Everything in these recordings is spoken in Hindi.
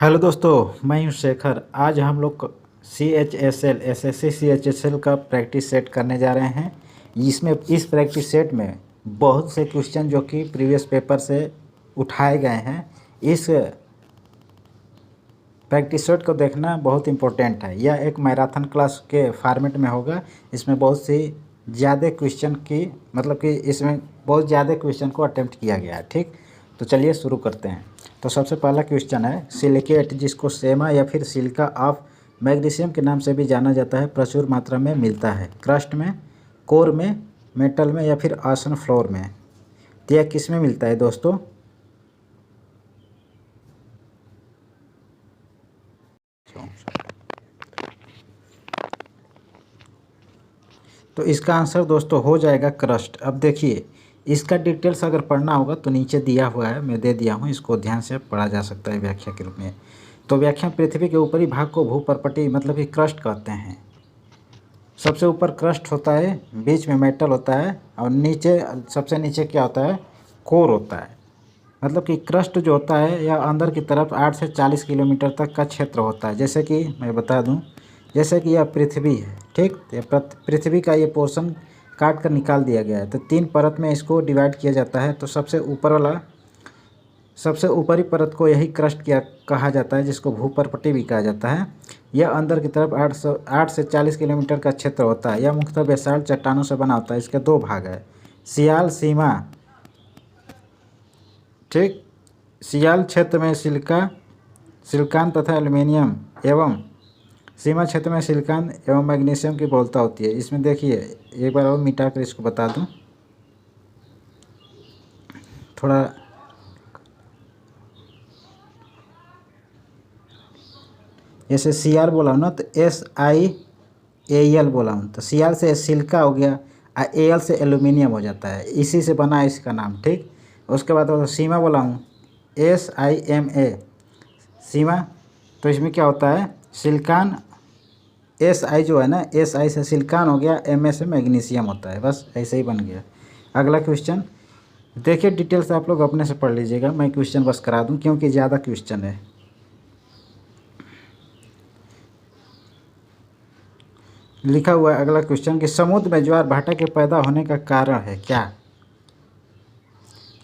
हेलो दोस्तों, मैं हूं शेखर। आज हम लोग CHSL SSC CHSL का प्रैक्टिस सेट करने जा रहे हैं। इसमें इस प्रैक्टिस सेट में बहुत से क्वेश्चन जो कि प्रीवियस पेपर से उठाए गए हैं। इस प्रैक्टिस सेट को देखना बहुत इम्पोर्टेंट है। यह एक मैराथन क्लास के फॉर्मेट में होगा। इसमें बहुत सी ज़्यादा क्वेश्चन की मतलब कि इसमें बहुत ज़्यादा क्वेश्चन को अटेम्प्ट किया गया है। ठीक, तो चलिए शुरू करते हैं। तो सबसे पहला क्वेश्चन है, सिलिकेट जिसको सेमा या फिर सिलिका ऑफ मैग्नीशियम के नाम से भी जाना जाता है, प्रचुर मात्रा में मिलता है क्रस्ट में, कोर में, मेटल में या फिर आसन फ्लोर में। तो यह किस में मिलता है दोस्तों? तो इसका आंसर दोस्तों हो जाएगा क्रस्ट। अब देखिए, इसका डिटेल्स अगर पढ़ना होगा तो नीचे दिया हुआ है, मैं दे दिया हूँ, इसको ध्यान से पढ़ा जा सकता है व्याख्या के रूप में। तो व्याख्या, पृथ्वी के ऊपरी भाग को भूपर्पटी मतलब कि क्रस्ट कहते हैं। सबसे ऊपर क्रस्ट होता है, बीच में मेटल होता है और नीचे सबसे नीचे क्या होता है? कोर होता है। मतलब कि क्रस्ट जो होता है यह अंदर की तरफ 8 से 40 किलोमीटर तक का क्षेत्र होता है। जैसे कि मैं बता दूं, जैसे कि यह पृथ्वी है, ठीक, ये पृथ्वी का ये पोर्शन काट कर निकाल दिया गया है। तो 3 परत में इसको डिवाइड किया जाता है। तो सबसे ऊपरी परत को यही क्रस्ट किया कहा जाता है, जिसको भूपर्पटी भी कहा जाता है। यह अंदर की तरफ 8 से 40 किलोमीटर का क्षेत्र होता है। यह मुख्यतः बेसाल्ट चट्टानों से बना होता है। इसके 2 भाग है, सियाल सीमा, ठीक। सियाल क्षेत्र में सिलिकॉन तथा एल्युमिनियम एवं सीमा क्षेत्र में सिलिकॉन एवं मैग्नीशियम की बहुलता होती है। इसमें देखिए, एक बार और मिटा कर इसको बता दूं, थोड़ा जैसे सियाल बोला हूँ ना, तो SiAl बोला हूँ, तो सियाल से सिलिका हो गया, Al से एल्युमिनियम हो जाता है, इसी से बना है इसका नाम, ठीक। उसके बाद सीमा बोला हूँ, SiMa, सीमा, तो इसमें क्या होता है? सिलिकॉन, Si जो है ना, Si से सिलिकॉन हो गया, Ma से मैग्नीशियम होता है। बस ऐसे ही बन गया। अगला क्वेश्चन देखिए, डिटेल्स आप लोग अपने से पढ़ लीजिएगा, मैं क्वेश्चन बस करा दूं क्योंकि ज़्यादा क्वेश्चन है। लिखा हुआ है अगला क्वेश्चन कि समुद्र में ज्वार भाटा के पैदा होने का कारण है क्या?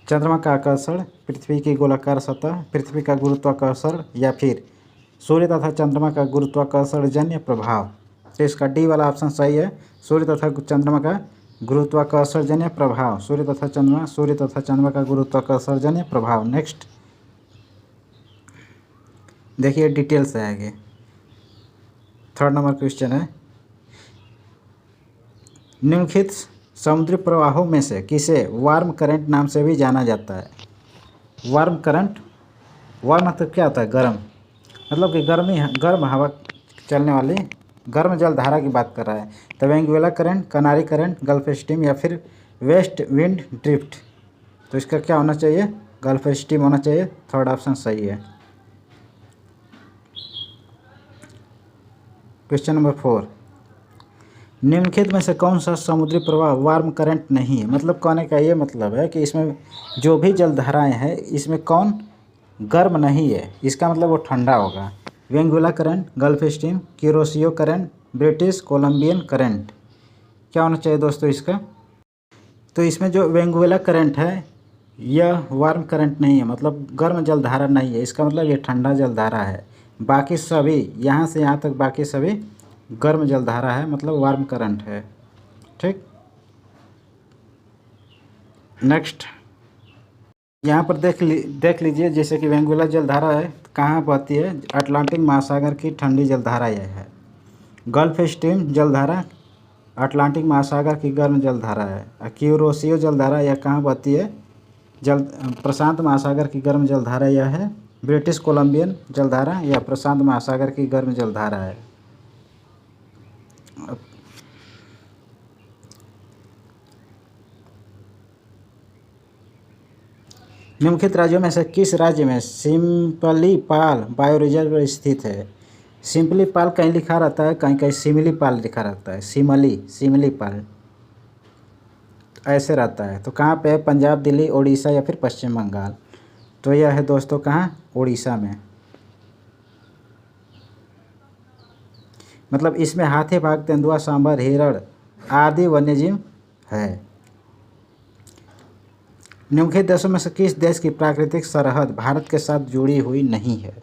चंद्रमा का आकर्षण, पृथ्वी की गोलाकार सतह, पृथ्वी का गुरुत्वाकर्षण या फिर सूर्य तथा चंद्रमा का गुरुत्वाकर्षण जन्य प्रभाव। तो इसका डी वाला ऑप्शन सही है, सूर्य तथा चंद्रमा का गुरुत्वाकर्षण जन्य प्रभाव। सूर्य तथा चंद्रमा का गुरुत्वाकर्षण जन्य प्रभाव। नेक्स्ट देखिए, डिटेल्स है आगे। 3rd नंबर क्वेश्चन है, निम्नलिखित समुद्री प्रवाहों में से किसे वार्म करंट नाम से भी जाना जाता है? वार्म करंट, वार्म मतलब क्या होता है? गर्म, मतलब कि गर्म हवा चलने वाली गर्म जल धारा की बात कर रहा है। तो वेंगुएला करंट, कनारी करंट, गल्फ स्ट्रीम या फिर वेस्ट विंड ड्रिफ्ट। तो इसका क्या होना चाहिए? गल्फ स्ट्रीम होना चाहिए। 3rd ऑप्शन सही है। क्वेश्चन नंबर 4, निम्नलिखित में से कौन सा समुद्री प्रवाह वार्म करंट नहीं है? मतलब कहने का ये मतलब है कि इसमें जो भी जलधाराएं हैं, इसमें कौन गर्म नहीं है? इसका मतलब वो ठंडा होगा। Benguela current, Gulf Stream, Kuroshio current, British Columbian current. क्या होना चाहिए दोस्तों इसका? तो इसमें जो वेंगुला करंट है यह वार्म करंट नहीं है, मतलब गर्म जलधारा नहीं है। इसका मतलब ये ठंडा जलधारा है। बाकी सभी यहाँ से यहाँ तक बाकी सभी गर्म जलधारा है, मतलब वार्म करंट है, ठीक। नेक्स्ट यहाँ पर देख लीजिए, जैसे कि वेंगुला जलधारा है, कहाँ बहती है? अटलांटिक महासागर की ठंडी जलधारा यह है। गल्फ स्ट्रीम जलधारा अटलांटिक महासागर की गर्म जलधारा है। क्यूरोसियो जलधारा यह कहाँ बहती है? प्रशांत महासागर की गर्म जलधारा यह है। ब्रिटिश कोलंबियन जलधारा यह प्रशांत महासागर की गर्म जलधारा है। निम्नलिखित राज्यों में से किस राज्य में सिम्पली पाल बायो रिजर्व स्थित है? सिंपली पाल कहीं लिखा रहता है, कहीं कहीं सिमली पाल लिखा रहता है। सिमली पाल ऐसे रहता है। तो कहाँ पे है? पंजाब, दिल्ली, उड़ीसा या फिर पश्चिम बंगाल। तो यह है दोस्तों कहाँ? उड़ीसा में। मतलब इसमें हाथी, बाघ, तेंदुआ, सांभर, हिरण आदि वन्यजीव है। निम्नलिखित देशों में से किस देश की प्राकृतिक सरहद भारत के साथ जुड़ी हुई नहीं है?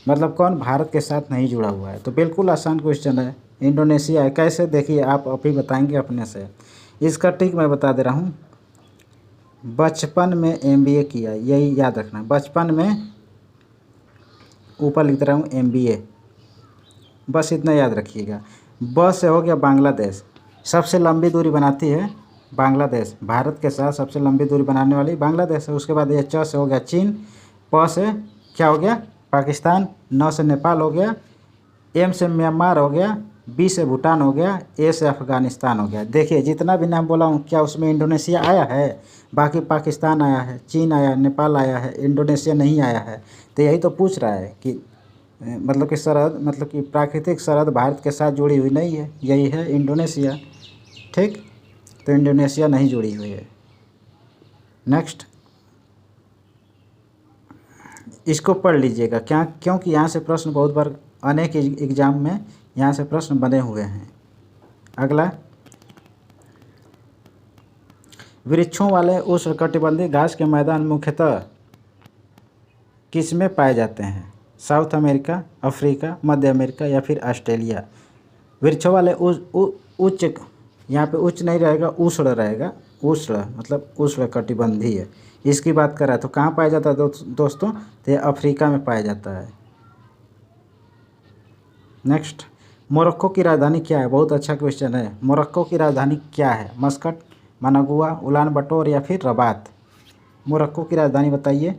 मतलब कौन भारत के साथ नहीं जुड़ा हुआ है? तो बिल्कुल आसान क्वेश्चन है, इंडोनेशिया है। कैसे, देखिए आप अभी बताएंगे अपने से। इसका ट्रिक मैं बता दे रहा हूँ। बचपन में MBA किया, यही याद रखना। बचपन में, ऊपर लिख रहा हूँ MBA, बस इतना याद रखिएगा। ब से हो गया बांग्लादेश, सबसे लंबी दूरी बनाती है बांग्लादेश, भारत के साथ सबसे लंबी दूरी बनाने वाली बांग्लादेश है। उसके बाद ये च से हो गया चीन, प से क्या हो गया पाकिस्तान, न से नेपाल हो गया, M से म्यांमार हो गया, B से भूटान हो गया, A से अफ़गानिस्तान हो गया। देखिए जितना भी नाम बोला हूँ, क्या उसमें इंडोनेशिया आया है? बाकी पाकिस्तान आया है, चीन आया है, नेपाल आया है, इंडोनेशिया नहीं आया है। तो यही तो पूछ रहा है कि मतलब कि सरहद, मतलब कि प्राकृतिक सरहद भारत के साथ जुड़ी हुई नहीं है, यही है इंडोनेशिया। ठीक, तो इंडोनेशिया नहीं जुड़ी हुई है। नेक्स्ट, इसको पढ़ लीजिएगा क्या, क्योंकि यहाँ से प्रश्न बहुत बार अनेक एग्जाम में यहाँ से प्रश्न बने हुए हैं। अगला, वृक्षों वाले उष्णकटिबंधीय घास के मैदान मुख्यतः किस में पाए जाते हैं? साउथ अमेरिका, अफ्रीका, मध्य अमेरिका या फिर ऑस्ट्रेलिया। वृक्षों वाले उच्च, यहाँ पे उच्च नहीं रहेगा, उष्ण रहेगा। उष्ण मतलब उष्ण कटिबंधीय, इसकी बात कर रहा है। तो कहाँ पाया जाता है दोस्तों? तो ये अफ्रीका में पाया जाता है। नेक्स्ट, मोरक्को की राजधानी क्या है? बहुत अच्छा क्वेश्चन है। मोरक्को की राजधानी क्या है? मस्कट, मनागुआ, उलान बटोर या फिर रबात। मोरक्को की राजधानी बताइए।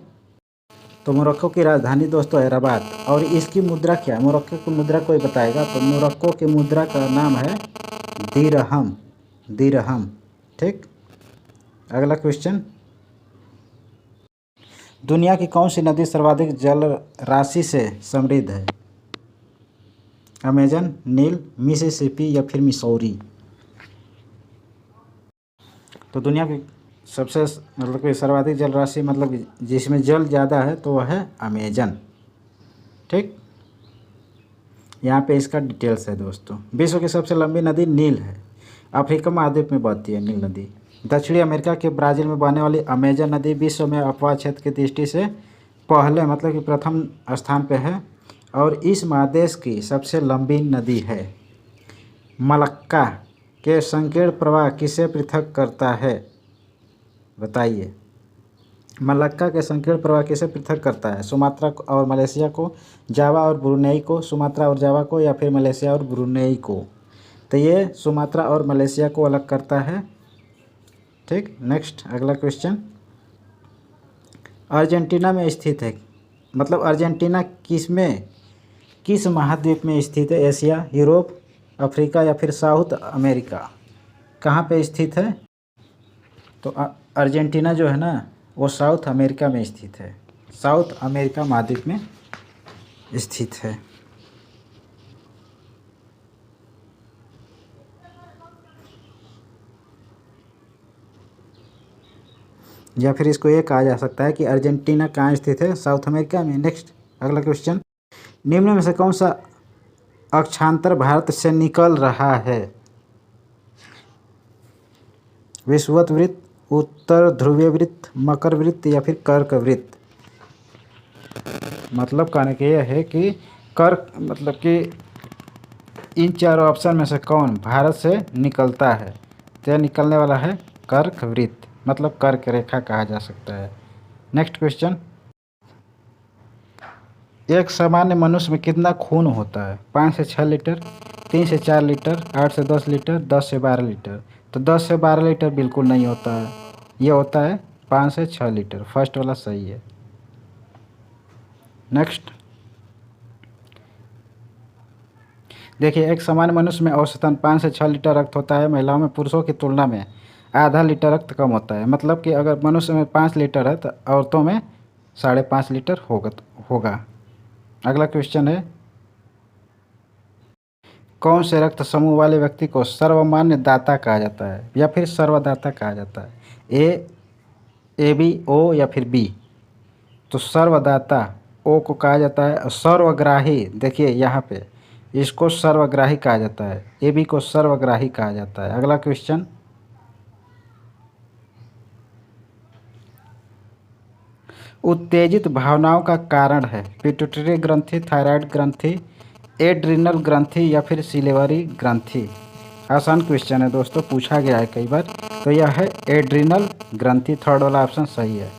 तो मोरक्को की राजधानी दोस्तों है रबात। और इसकी मुद्रा क्या है? मोरक्को की मुद्रा कोई बताएगा? तो मोरक्को की मुद्रा का नाम है दिरहम, दिरहम। ठीक, अगला क्वेश्चन, दुनिया की कौन सी नदी सर्वाधिक जल राशि से समृद्ध है? अमेजन, नील, मिसिसिपी या फिर मिसौरी। तो दुनिया की सबसे मतलब कि सर्वाधिक जल राशि, मतलब जिसमें जल ज़्यादा है, तो वह है अमेजन। ठीक, यहाँ पे इसका डिटेल्स है दोस्तों। विश्व की सबसे लंबी नदी नील है, अफ्रीका महाद्वीप में बहती है नील नदी। दक्षिणी अमेरिका के ब्राज़ील में बहने वाली अमेजन नदी विश्व में अपवाह क्षेत्र की दृष्टि से पहले, मतलब कि प्रथम स्थान पे है और इस महादेश की सबसे लंबी नदी है। मलक्का के संकीर्ण प्रवाह किसे पृथक करता है? बताइए। मलक्का के संकीर्ण प्रवाह किसे पृथक करता है? सुमात्रा और मलेशिया को, जावा और ब्रुनेई को, सुमात्रा और जावा को, या फिर मलेशिया और ब्रुनेई को। तो ये सुमात्रा और मलेशिया को अलग करता है। ठीक, नेक्स्ट अगला क्वेश्चन, अर्जेंटीना में स्थित है, मतलब अर्जेंटीना किस महाद्वीप में स्थित है? एशिया, यूरोप, अफ्रीका या फिर साउथ अमेरिका। कहाँ पे स्थित है? तो अर्जेंटीना जो है ना, वो साउथ अमेरिका में स्थित है, साउथ अमेरिका महाद्वीप में स्थित है। या फिर इसको ये कहा जा सकता है कि अर्जेंटीना कहाँ स्थित है? साउथ अमेरिका में। नेक्स्ट अगला क्वेश्चन, निम्न में से कौन सा अक्षांतर भारत से निकल रहा है? विषुवत वृत्त, उत्तर ध्रुवीय वृत्त, मकर वृत्त या फिर कर्क वृत्त। मतलब कहने के यह है कि कर्क, मतलब कि इन चारों ऑप्शन में से कौन भारत से निकलता है? तो यह निकलने वाला है कर्क वृत्त, मतलब कर्क रेखा कहा जा सकता है। नेक्स्ट क्वेश्चन, एक सामान्य मनुष्य में कितना खून होता है? 5 से 6 लीटर, 3 से 4 लीटर, 8 से 10 लीटर, 10 से 12 लीटर। तो 10 से 12 लीटर बिल्कुल नहीं होता है, ये होता है 5 से 6 लीटर। फर्स्ट वाला सही है। नेक्स्ट देखिए, एक सामान्य मनुष्य में औसतन 5 से 6 लीटर रक्त होता है। महिलाओं में पुरुषों की तुलना में आधा लीटर रक्त कम होता है। मतलब कि अगर मनुष्य में 5 लीटर है तो औरतों में 5.5 लीटर होगा। अगला क्वेश्चन है, कौन से रक्त समूह वाले व्यक्ति को सर्वमान्य दाता कहा जाता है या फिर सर्वदाता कहा जाता है? ए बी, ओ या फिर बी। तो सर्वदाता ओ को कहा जाता है। और सर्वग्राही, देखिए यहाँ पे इसको सर्वग्राही कहा जाता है, ए बी को सर्वग्राही कहा जाता है। अगला क्वेश्चन, उत्तेजित भावनाओं का कारण है पिट्यूटरी ग्रंथि, थायराइड ग्रंथि, एड्रिनल ग्रंथि या फिर सिलेवरी ग्रंथि। आसान क्वेश्चन है दोस्तों, पूछा गया है कई बार। तो यह है एड्रिनल ग्रंथि, थर्ड वाला ऑप्शन सही है।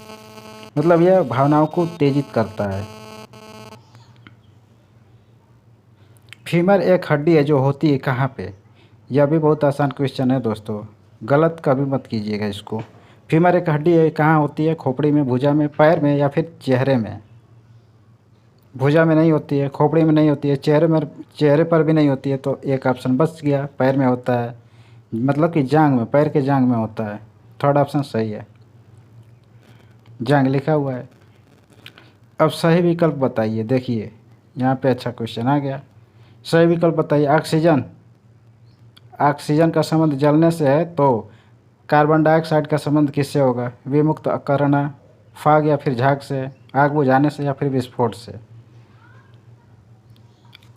मतलब यह भावनाओं को उत्तेजित करता है। फीमर एक हड्डी है जो होती है कहाँ पे? यह भी बहुत आसान क्वेश्चन है दोस्तों, गलत कभी मत कीजिएगा इसको। फीमर एक हड्डी है, कहाँ होती है? खोपड़ी में, भुजा में, पैर में या फिर चेहरे में? भुजा में नहीं होती है, खोपड़ी में नहीं होती है, चेहरे पर भी नहीं होती है, तो एक ऑप्शन बच गया, पैर में होता है, मतलब कि जांघ में, पैर के जांघ में होता है। थर्ड ऑप्शन सही है, जांघ लिखा हुआ है। अब सही विकल्प बताइए, देखिए यहाँ पे अच्छा क्वेश्चन आ गया। सही विकल्प बताइए। ऑक्सीजन, ऑक्सीजन का संबंध जलने से है, तो कार्बन डाइऑक्साइड का संबंध किससे होगा? विमुक्त करना, फाग या फिर झाग से, आग बुझाने से या फिर विस्फोट से?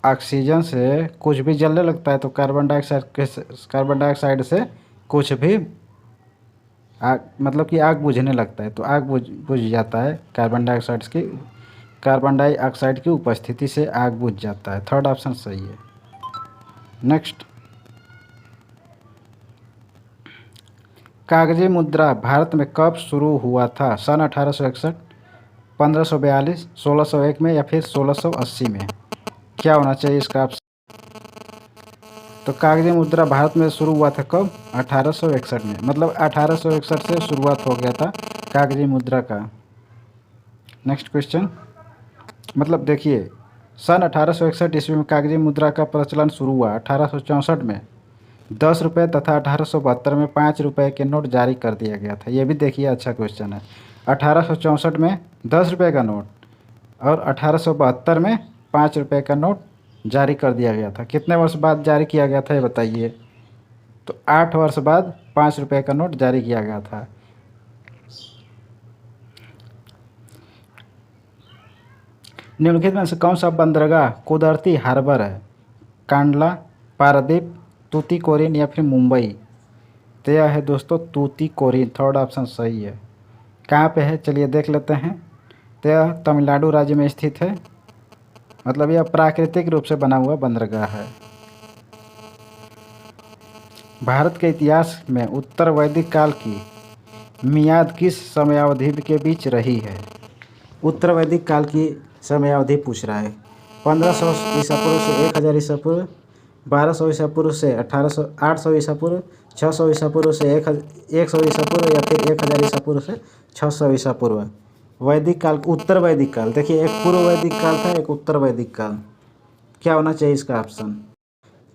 ऑक्सीजन से कुछ भी जलने लगता है, तो कार्बन डाइऑक्साइड से कुछ भी आग, मतलब कि आग बुझने लगता है, तो आग बुझ जाता है। कार्बन डाइऑक्साइड की उपस्थिति से आग बुझ जाता है। थर्ड ऑप्शन सही है। नेक्स्ट, कागजी मुद्रा भारत में कब शुरू हुआ था? सन 1861, 1542, 1601 में या फिर 1680 में? क्या होना चाहिए इसका ऑप्शन? तो कागजी मुद्रा भारत में शुरू हुआ था कब? 1861 में। मतलब 1861 से शुरुआत हो गया था कागजी मुद्रा का। नेक्स्ट क्वेश्चन, मतलब देखिए, सन 1861 ईस्वी में कागजी मुद्रा का प्रचलन शुरू हुआ। 1864 में 10 रुपये तथा 1872 में 5 रुपये के नोट जारी कर दिया गया था। ये भी देखिए अच्छा क्वेश्चन है। 1864 में 10 रुपये का नोट और 1872 में 5 रुपये का नोट जारी कर दिया गया था। कितने वर्ष बाद जारी किया गया था ये बताइए? तो 8 वर्ष बाद 5 रुपये का नोट जारी किया गया था। निम्नलिखित में से कौन सा बंदरगाह कुदरती हार्बर है? कांडला, पारादीप, तूतीकोरिन या फिर मुंबई? तो यह है दोस्तों तूतीकोरिन, थर्ड ऑप्शन सही है। कहाँ पे है चलिए देख लेते हैं। तो यह तमिलनाडु राज्य में स्थित है। मतलब यह प्राकृतिक रूप से बना हुआ बंदरगाह है। भारत के इतिहास में उत्तर वैदिक काल की मियाद किस समयावधि के बीच रही है? उत्तर वैदिक काल की समयावधि पूछ रहा है। 1500 ईसा पूर्व से 1000 ईसा पूर्व, 1200 ईसा पूर्व से 800 ईसा पूर्व, 600 ईसा पूर्व से 100 ईसा पूर्व या फिर 1000 ईसा पूर्व से 600 ईसा पूर्व। वैदिक काल, उत्तर वैदिक काल। देखिए, एक पूर्व वैदिक काल था, एक उत्तर वैदिक काल। क्या होना चाहिए इसका ऑप्शन?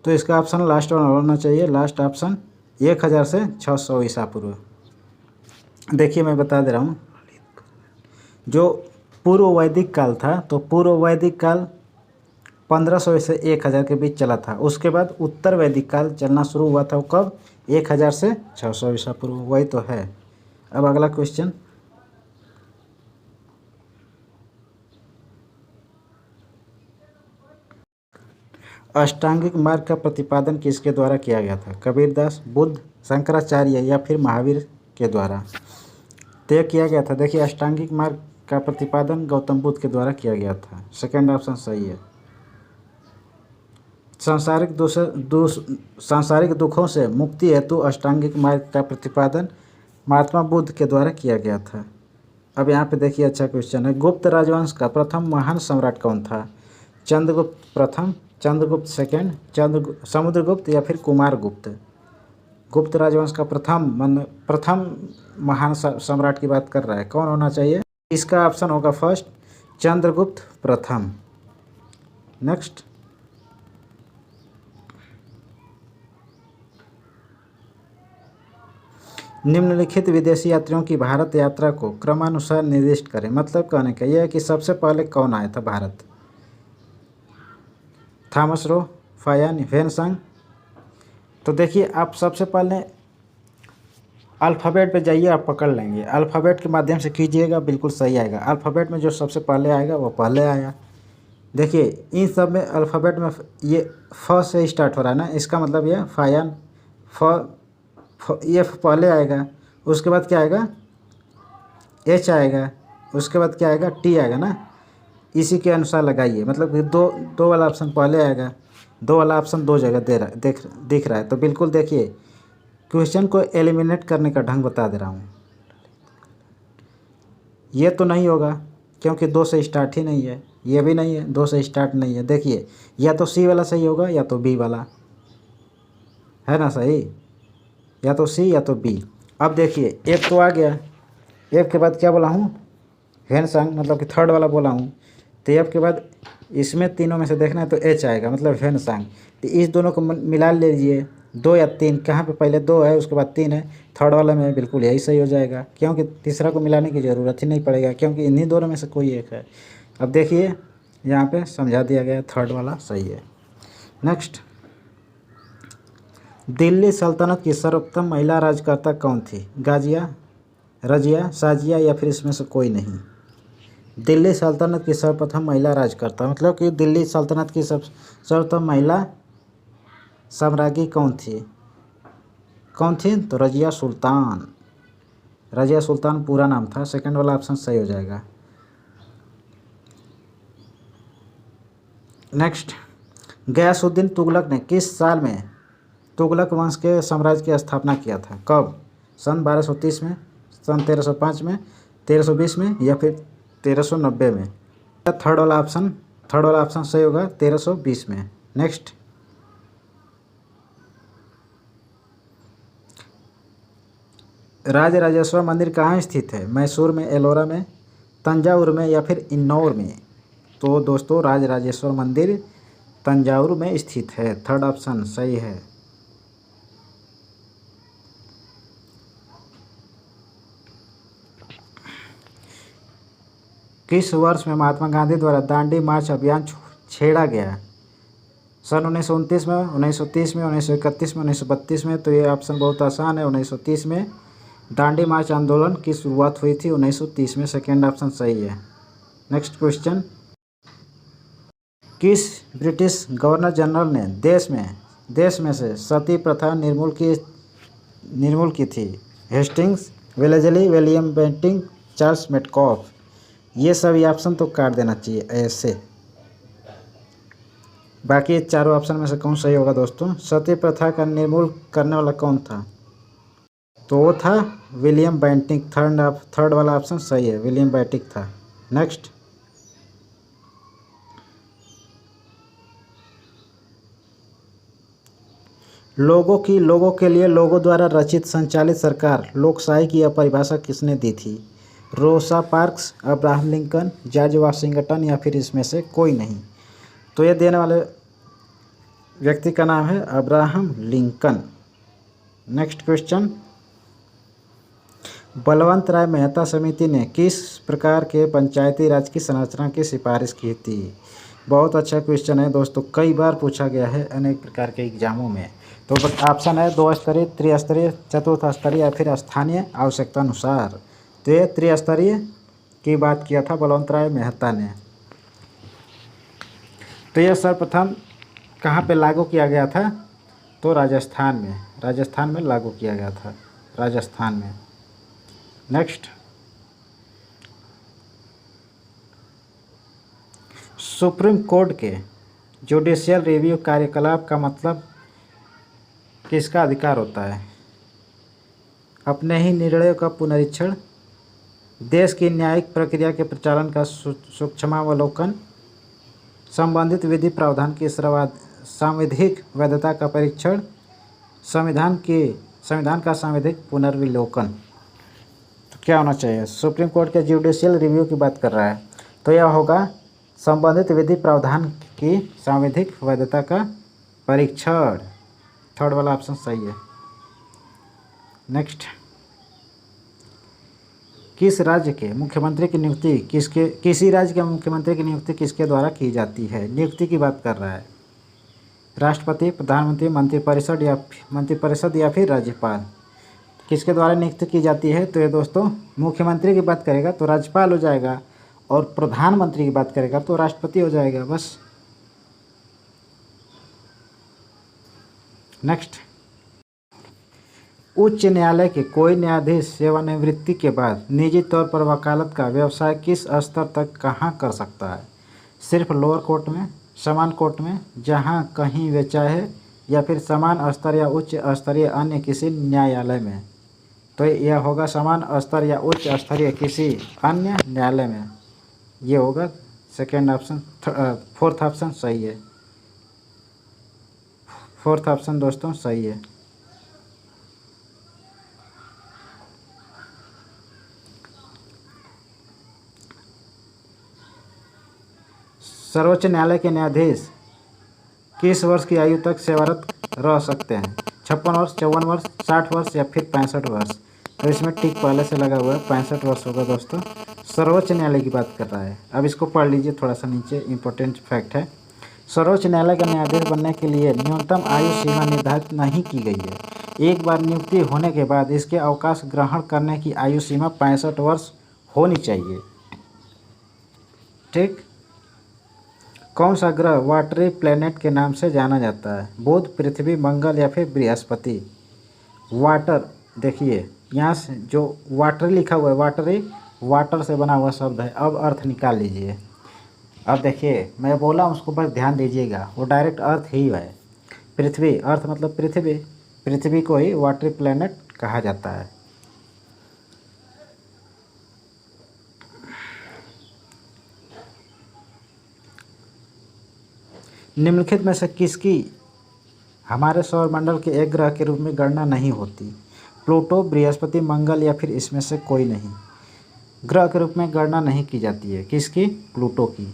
तो इसका ऑप्शन लास्ट वन होना चाहिए, लास्ट ऑप्शन 1000 से 600 ईसा पूर्व। देखिए मैं बता दे रहा हूँ, जो पूर्व वैदिक काल था, तो पूर्व वैदिक काल 1500 से 1000 के बीच चला था। उसके बाद उत्तर वैदिक काल चलना शुरू हुआ था, वो कब? 1000 से 600 ईसा पूर्व, वही तो है। अब अगला क्वेश्चन, अष्टांगिक मार्ग का प्रतिपादन किसके द्वारा किया गया था? कबीरदास, बुद्ध, शंकराचार्य या फिर महावीर के द्वारा? तय किया गया था। देखिए, अष्टांगिक मार्ग का प्रतिपादन गौतम बुद्ध के द्वारा किया गया था। सेकेंड ऑप्शन सही है। सांसारिक दुखों से मुक्ति हेतु अष्टांगिक मार्ग का प्रतिपादन महात्मा बुद्ध के द्वारा किया गया था। अब यहाँ पे देखिए अच्छा क्वेश्चन है। गुप्त राजवंश का प्रथम महान सम्राट कौन था? चंद्रगुप्त प्रथम, चंद्रगुप्त सेकेंड, समुद्रगुप्त या फिर कुमारगुप्त? गुप्त राजवंश का प्रथम महान सम्राट की बात कर रहा है, कौन होना चाहिए? इसका ऑप्शन होगा फर्स्ट, चंद्रगुप्त प्रथम। नेक्स्ट, निम्नलिखित विदेशी यात्रियों की भारत यात्रा को क्रमानुसार निर्दिष्ट करें। मतलब कहने का यह है कि सबसे पहले कौन आया था Bharat? Thomas Roe, Fahien, Xuanzang? तो देखिए, आप सबसे पहले अल्फ़ाबेट पे जाइए, आप पकड़ लेंगे। अल्फ़ाबेट के माध्यम से कीजिएगा, बिल्कुल सही आएगा। अल्फ़ाबेट में जो सबसे पहले आएगा वो पहले आया। देखिए इन सब में अल्फ़ाबेट में ये फ से स्टार्ट हो रहा है ना, इसका मतलब ये फायन ये पहले आएगा, उसके बाद क्या आएगा एच आएगा, उसके बाद क्या आएगा टी आएगा ना। इसी के अनुसार लगाइए, मतलब कि दो दो वाला ऑप्शन पहले आएगा, दो वाला ऑप्शन दो जगह दे रहा दिख रहा है। तो बिल्कुल देखिए क्वेश्चन को एलिमिनेट करने का ढंग बता दे रहा हूँ। ये तो नहीं होगा क्योंकि दो से स्टार्ट ही नहीं है, ये भी नहीं है, दो से स्टार्ट नहीं है। देखिए या तो सी वाला सही होगा या तो बी वाला, है ना सही, या तो सी या तो बी। अब देखिए एफ तो आ गया, एफ के बाद क्या बोला हूँ हेनसांग, मतलब कि थर्ड वाला बोला हूँ। तो एफ के बाद इसमें तीनों में से देखना है तो एच आएगा, मतलब हेनसांग। तो इस दोनों को मिला लीजिए, दो या तीन, कहाँ पे पहले दो है उसके बाद तीन है, थर्ड वाला में बिल्कुल यही सही हो जाएगा, क्योंकि तीसरा को मिलाने की ज़रूरत ही नहीं पड़ेगा क्योंकि इन्हीं दोनों में से कोई एक है। अब देखिए यहाँ पे समझा दिया गया, थर्ड वाला सही है। नेक्स्ट, दिल्ली सल्तनत की सर्वोत्तम महिला राज्यकर्ता कौन थी? गाजिया, रजिया, साजिया या फिर इसमें से कोई नहीं। दिल्ली सल्तनत की सर्वप्रथम महिला राज्यकर्ता, मतलब कि दिल्ली सल्तनत की सर्वप्रथम महिला साम्राज्ञी कौन थी? कौन थी? तो रजिया सुल्तान। रजिया सुल्तान पूरा नाम था। सेकंड वाला ऑप्शन सही हो जाएगा। नेक्स्ट, गयासुद्दीन तुगलक ने किस साल में तुगलक वंश के साम्राज्य की स्थापना किया था? कब? सन 1230 में, सन 1305 में, 1320 में या फिर 1390 में। थर्ड वाला ऑप्शन सही होगा, 1320 में। नेक्स्ट, राजराजेश्वर मंदिर कहाँ स्थित है? मैसूर में, एलोरा में, तंजावुर में या फिर इंदौर में? तो दोस्तों राजराजेश्वर मंदिर तंजावुर में स्थित है। थर्ड ऑप्शन सही है। किस वर्ष में महात्मा गांधी द्वारा दांडी मार्च अभियान छेड़ा गया? सन 1929 में, 1930 में, 1931 में, 1932 में? तो ये ऑप्शन बहुत आसान है, 1930 में दांडी मार्च आंदोलन की शुरुआत हुई थी 1930 में। सेकेंड ऑप्शन सही है। नेक्स्ट क्वेश्चन, किस ब्रिटिश गवर्नर जनरल ने देश में से सती प्रथा निर्मूल की थी? Hastings, Wellesley, William Bentinck, Charles Metcalfe? ये सभी ऑप्शन तो काट देना चाहिए ऐसे। बाकी चारों ऑप्शन में से कौन सही होगा दोस्तों? सती प्रथा का निर्मूल करने वाला कौन था? तो वो था विलियम बेंटिंक। थर्ड वाला ऑप्शन सही है, विलियम बेंटिक था। नेक्स्ट, लोगों के लिए लोगों द्वारा रचित संचालित सरकार लोकशाही की यह परिभाषा किसने दी थी? Rosa Parks, Abraham Lincoln, George Washington या फिर इसमें से कोई नहीं? तो ये देने वाले व्यक्ति का नाम है Abraham Lincoln. Next question, Balwant Rai Mehta समिति ने किस प्रकार के पंचायती राज की संरचना की सिफारिश की थी? बहुत अच्छा क्वेश्चन है दोस्तों, कई बार पूछा गया है अनेक प्रकार के एग्जामों में। तो ऑप्शन है 2 स्तरीय, त्रिस्तरीय, चतुर्थ स्तरीय या फिर स्थानीय आवश्यकता अनुसार। तो ये त्रिस्तरीय की बात किया था बलवंत राय मेहता ने। तो यह सर्वप्रथम कहाँ पे लागू किया गया था? तो राजस्थान में लागू किया गया था, राजस्थान में। नेक्स्ट, सुप्रीम कोर्ट के जुडिशियल रिव्यू कार्यकलाप का मतलब किसका अधिकार होता है? अपने ही निर्णयों का पुनरीक्षण, देश की न्यायिक प्रक्रिया के प्रचालन का सूक्ष्मावलोकन, संबंधित विधि प्रावधान की सांविधिक वैधता का परीक्षण, संविधान का सांविधिक पुनर्विलोकन। तो क्या होना चाहिए? सुप्रीम कोर्ट के जुडिशियल रिव्यू की बात कर रहा है, तो यह होगा संबंधित विधि प्रावधान की सांविधिक वैधता का परीक्षण। थर्ड वाला ऑप्शन सही है। नेक्स्ट, किसी राज्य के मुख्यमंत्री की नियुक्ति किसके द्वारा की जाती है? नियुक्ति की बात कर रहा है। राष्ट्रपति, प्रधानमंत्री, मंत्रिपरिषद या फिर राज्यपाल? किसके द्वारा नियुक्ति की जाती है? तो ये दोस्तों मुख्यमंत्री की बात करेगा तो राज्यपाल हो जाएगा, और प्रधानमंत्री की बात करेगा तो राष्ट्रपति हो जाएगा बस। नेक्स्ट, उच्च न्यायालय के कोई न्यायाधीश सेवानिवृत्ति के बाद निजी तौर पर वकालत का व्यवसाय किस स्तर तक कहाँ कर सकता है? सिर्फ लोअर कोर्ट में, समान कोर्ट में, जहाँ कहीं वे चाहे, या फिर समान स्तर या उच्च स्तरीय अन्य किसी न्यायालय में? तो यह होगा समान स्तर या उच्च स्तरीय किसी अन्य न्यायालय में। ये होगा सेकेंड ऑप्शन। फोर्थ ऑप्शन सही है। फोर्थ ऑप्शन दोस्तों सही है। सर्वोच्च न्यायालय के न्यायाधीश किस वर्ष की आयु तक सेवारत रह सकते हैं? 56 वर्ष, 54 वर्ष, 60 वर्ष या फिर 65 वर्ष? तो इसमें टिक पहले से लगा हुआ है, 65 वर्ष होगा दोस्तों। सर्वोच्च न्यायालय की बात कर रहा है। अब इसको पढ़ लीजिए, थोड़ा सा नीचे इंपॉर्टेंट फैक्ट है। सर्वोच्च न्यायालय का न्यायाधीश बनने के लिए न्यूनतम आयु सीमा निर्धारित नहीं की गई है। एक बार नियुक्ति होने के बाद इसके अवकाश ग्रहण करने की आयु सीमा 65 वर्ष होनी चाहिए। ठीक। कौन सा ग्रह वाटरी प्लेनेट के नाम से जाना जाता है? बुध, पृथ्वी, मंगल या फिर बृहस्पति? वाटर, देखिए यहाँ से जो वाटरी लिखा हुआ है, वाटरी वाटर से बना हुआ शब्द है। अब अर्थ निकाल लीजिए। अब देखिए मैं बोला उसको बस ध्यान दीजिएगा, वो डायरेक्ट अर्थ ही है। पृथ्वी, अर्थ मतलब पृथ्वी, पृथ्वी को ही वाटरी प्लेनेट कहा जाता है। निम्नलिखित में से किसकी हमारे सौरमंडल के एक ग्रह के रूप में गणना नहीं होती? प्लूटो, बृहस्पति, मंगल या फिर इसमें से कोई नहीं? ग्रह के रूप में गणना नहीं की जाती है। किसकी? प्लूटो की।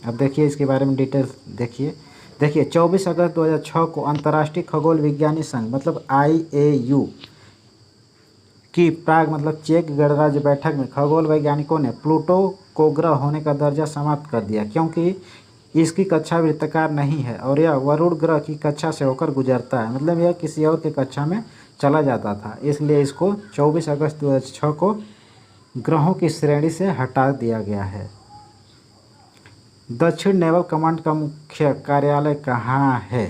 अब देखिए इसके बारे में डिटेल्स देखिए। 24 अगस्त 2006 को अंतर्राष्ट्रीय खगोल विज्ञानी संघ मतलब IAU की प्राग मतलब चेक गणराज्य बैठक में खगोल वैज्ञानिकों ने प्लूटो को ग्रह होने का दर्जा समाप्त कर दिया, क्योंकि इसकी कक्षा वृत्ताकार नहीं है और यह वरुण ग्रह की कक्षा से होकर गुजरता है। मतलब यह किसी और की कक्षा में चला जाता था, इसलिए इसको 24 अगस्त 2006 को ग्रहों की श्रेणी से हटा दिया गया है। दक्षिण नेवल कमांड का मुख्य कार्यालय कहाँ है?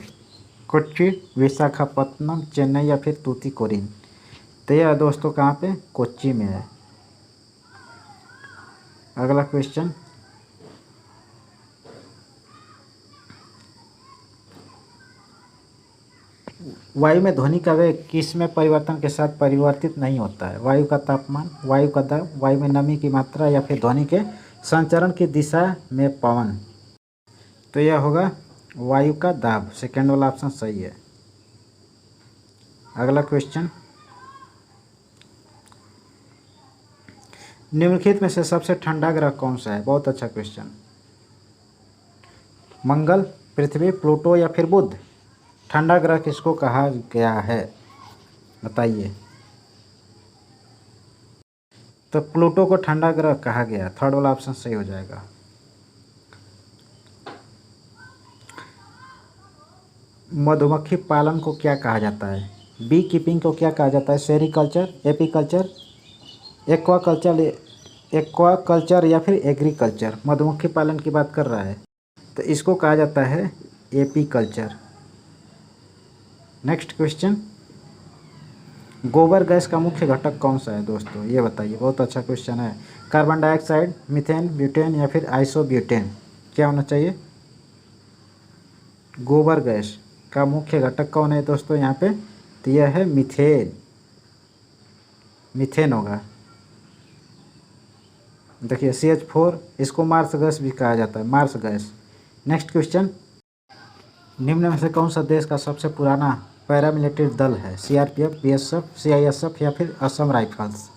कोच्चि, विशाखापत्तनम, चेन्नई या फिर तूतीकोरिन? तो यह दोस्तों कहाँ पे? कोच्चि में है। अगला क्वेश्चन, वायु में ध्वनि का वेग किस में परिवर्तन के साथ परिवर्तित नहीं होता है? वायु का तापमान, वायु का दबाव, वायु में नमी की मात्रा या फिर ध्वनि के संचरण की दिशा में पवन? तो यह होगा वायु का दाब। सेकेंड वाला ऑप्शन सही है। अगला क्वेश्चन, निम्नलिखित में से सबसे ठंडा ग्रह कौन सा है? बहुत अच्छा क्वेश्चन। मंगल, पृथ्वी, प्लूटो या फिर बुध? ठंडा ग्रह किसको कहा गया है बताइए? तो प्लूटो को ठंडा ग्रह कहा गया। थर्ड वाला ऑप्शन सही हो जाएगा। मधुमक्खी पालन को क्या कहा जाता है? बी कीपिंग को क्या कहा जाता है? सेरीकल्चर, एपीकल्चर, एक्वाकल्चर या फिर एग्रीकल्चर? मधुमक्खी पालन की बात कर रहा है तो इसको कहा जाता है एपीकल्चर। नेक्स्ट क्वेश्चन, गोबर गैस का मुख्य घटक कौन सा है दोस्तों? ये बताइए। बहुत अच्छा क्वेश्चन है। कार्बन डाइऑक्साइड, मीथेन, ब्यूटेन या फिर आइसोब्यूटेन? क्या होना चाहिए? गोबर गैस का मुख्य घटक कौन है दोस्तों यहाँ पे? तो यह है मीथेन। मीथेन होगा। देखिए CH4, इसको मार्स गैस भी कहा जाता है, मार्स गैस। नेक्स्ट क्वेश्चन, निम्न में से कौन सा देश का सबसे पुराना पैरामिलिट्री दल है? CRPF, BSF, CISF या फिर असम राइफल्स?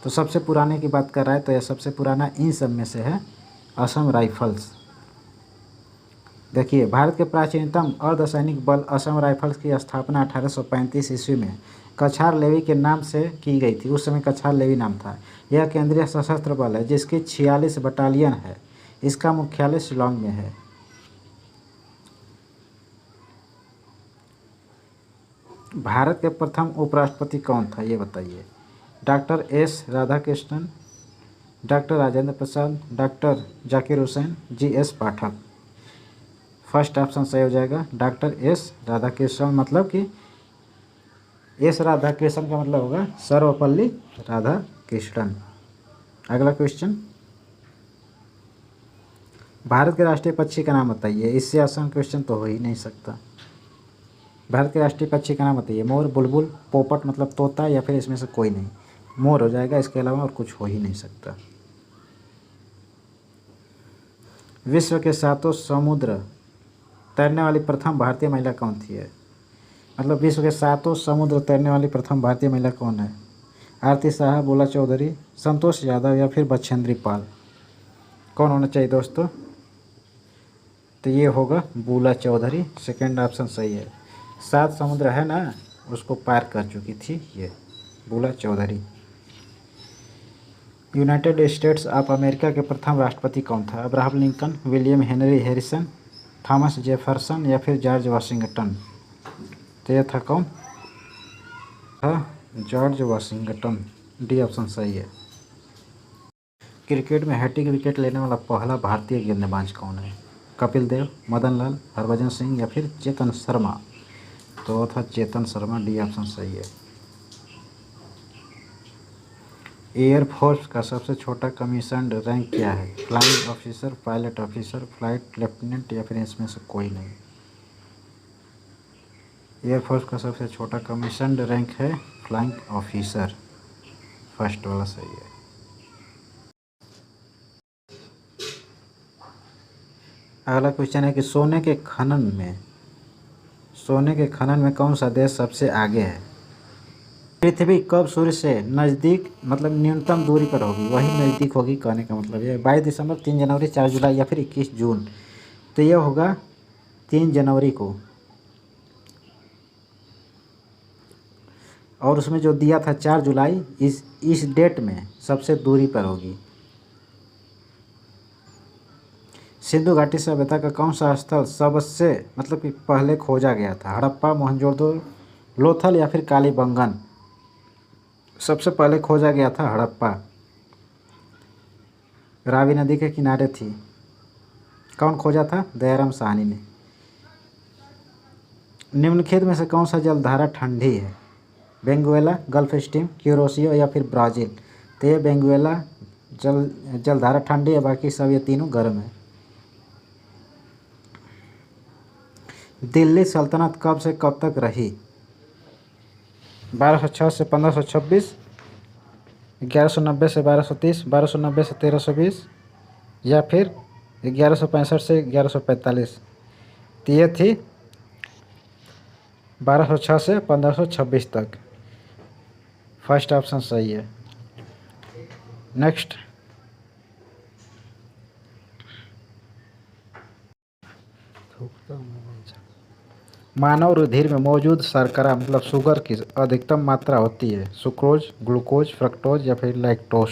तो सबसे पुराने की बात कर रहा है तो यह सबसे पुराना इन सब में से है असम राइफल्स। देखिए भारत के प्राचीनतम अर्धसैनिक बल असम राइफल्स की स्थापना 1835 ईस्वी में कछार लेवी के नाम से की गई थी। उस समय कछार लेवी नाम था। यह केंद्रीय सशस्त्र बल है जिसकी 46 बटालियन है। इसका मुख्यालय शिलोंग में है। भारत के प्रथम उपराष्ट्रपति कौन था ये बताइए? Doctor S Radhakrishnan, doctor Rajendra Prasad, doctor Zakir Hussain, G S. Pathak. First option सही हो जाएगा डॉक्टर एस राधाकृष्णन, मतलब कि एस राधाकृष्णन का मतलब होगा सर्वपल्ली राधाकृष्णन। अगला क्वेश्चन, भारत के राष्ट्रीय पक्षी का नाम बताइए। इससे आसान क्वेश्चन तो हो ही नहीं सकता। भारत के राष्ट्रीय पक्षी का नाम बताइए। मोर, बुलबुल, पोपट मतलब तोता, या फिर इसमें से कोई नहीं। मोर हो जाएगा, इसके अलावा और कुछ हो ही नहीं सकता। विश्व के 7 समुद्र तैरने वाली प्रथम भारतीय महिला कौन थी है? मतलब विश्व के 7 समुद्र तैरने वाली प्रथम भारतीय महिला कौन है? आरती शाह, बोला चौधरी, संतोष यादव, या फिर बछेंद्री पाल। कौन होना चाहिए दोस्तों? तो ये होगा बूला चौधरी। सेकेंड ऑप्शन सही है। 7 समुद्र है ना, उसको पार कर चुकी थी ये Bula Chaudhary. United States of America के प्रथम राष्ट्रपति कौन था? Abraham Lincoln, William Henry Harrison, Thomas Jefferson, या फिर जॉर्ज वाशिंगटन। तो यह था कौन? था जॉर्ज वाशिंगटन। डी ऑप्शन सही है। क्रिकेट में हैट्रिक विकेट लेने वाला पहला भारतीय गेंदबाज कौन है? कपिल देव, मदन लाल, हरभजन सिंह, या फिर चेतन शर्मा। तो था चेतन शर्मा। डी ऑप्शन सही है। एयरफोर्स का सबसे छोटा कमीशन्ड रैंक क्या है? Flying officer, pilot officer, flight lieutenant, या फिर इसमें से कोई नहीं। एयरफोर्स का सबसे छोटा कमीशन्ड रैंक है फ्लाइंग ऑफिसर। फर्स्ट वाला सही है। अगला क्वेश्चन है कि सोने के खनन में कौन सा देश सबसे आगे है? पृथ्वी कब सूर्य से नज़दीक मतलब न्यूनतम दूरी पर होगी? वही नज़दीक होगी कहने का मतलब ये 22 दिसंबर, 3 जनवरी, 4 जुलाई, या फिर 21 जून। तो यह होगा 3 जनवरी को। और उसमें जो दिया था 4 जुलाई, इस डेट में सबसे दूरी पर होगी। सिंधु घाटी सभ्यता का कौन सा स्थल सबसे मतलब कि पहले खोजा गया था? हड़प्पा, मोहनजोदड़ो, लोथल, या फिर कालीबंगन। सबसे पहले खोजा गया था हड़प्पा। रावी नदी के किनारे थी। कौन खोजा था? दयाराम साहनी ने। निम्नलिखित में से कौन सा जलधारा ठंडी है? वेंगुएला, गल्फ स्ट्रीम, क्यूरोसियो, या फिर ब्राज़ील। तो ये वेंगुएला जलधारा ठंडी है, बाकी सब ये तीनों गर्म है। दिल्ली सल्तनत कब से कब तक रही? 1206 से 1526, 1190 से 1230, 1290 से 1320, या फिर 1165 से 1145। तो ये थी 1206 से 1526 तक। फर्स्ट ऑप्शन सही है। नेक्स्ट, मानव रुधिर में मौजूद शर्करा मतलब शुगर की अधिकतम मात्रा होती है? सुक्रोज, ग्लूकोज, फ्रक्टोज, या फिर लैक्टोज।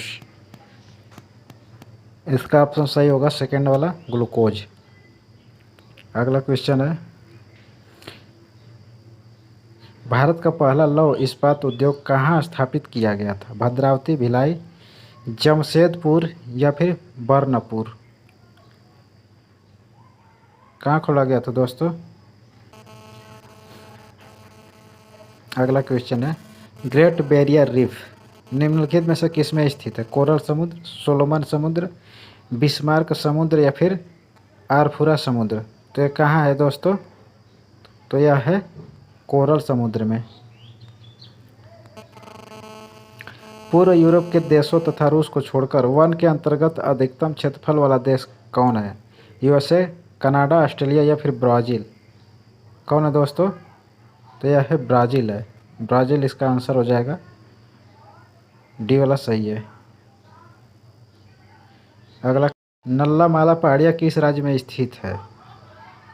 इसका ऑप्शन सही होगा सेकेंड वाला, ग्लूकोज। अगला क्वेश्चन है, भारत का पहला लौह इस्पात उद्योग कहाँ स्थापित किया गया था? भद्रावती, भिलाई, जमशेदपुर, या फिर बर्नपुर। कहाँ खोला गया था दोस्तों? अगला क्वेश्चन है, ग्रेट बैरियर रीफ निम्नलिखित में से किस में स्थित है? कोरल समुद्र, सोलोमन समुद्र, बिस्मार्क समुद्र, या फिर आरफुरा समुद्र। तो ये कहाँ है दोस्तों? तो यह है कोरल समुद्र में। पूर्व यूरोप के देशों तथा रूस को छोड़कर वन के अंतर्गत अधिकतम क्षेत्रफल वाला देश कौन है? यूएसए, कनाडा, ऑस्ट्रेलिया, या फिर ब्राज़ील। कौन है दोस्तों? तो यह है ब्राज़ील है। ब्राज़ील इसका आंसर हो जाएगा। डी वाला सही है। अगला, नल्ला माला पहाड़ियाँ किस राज्य में स्थित है?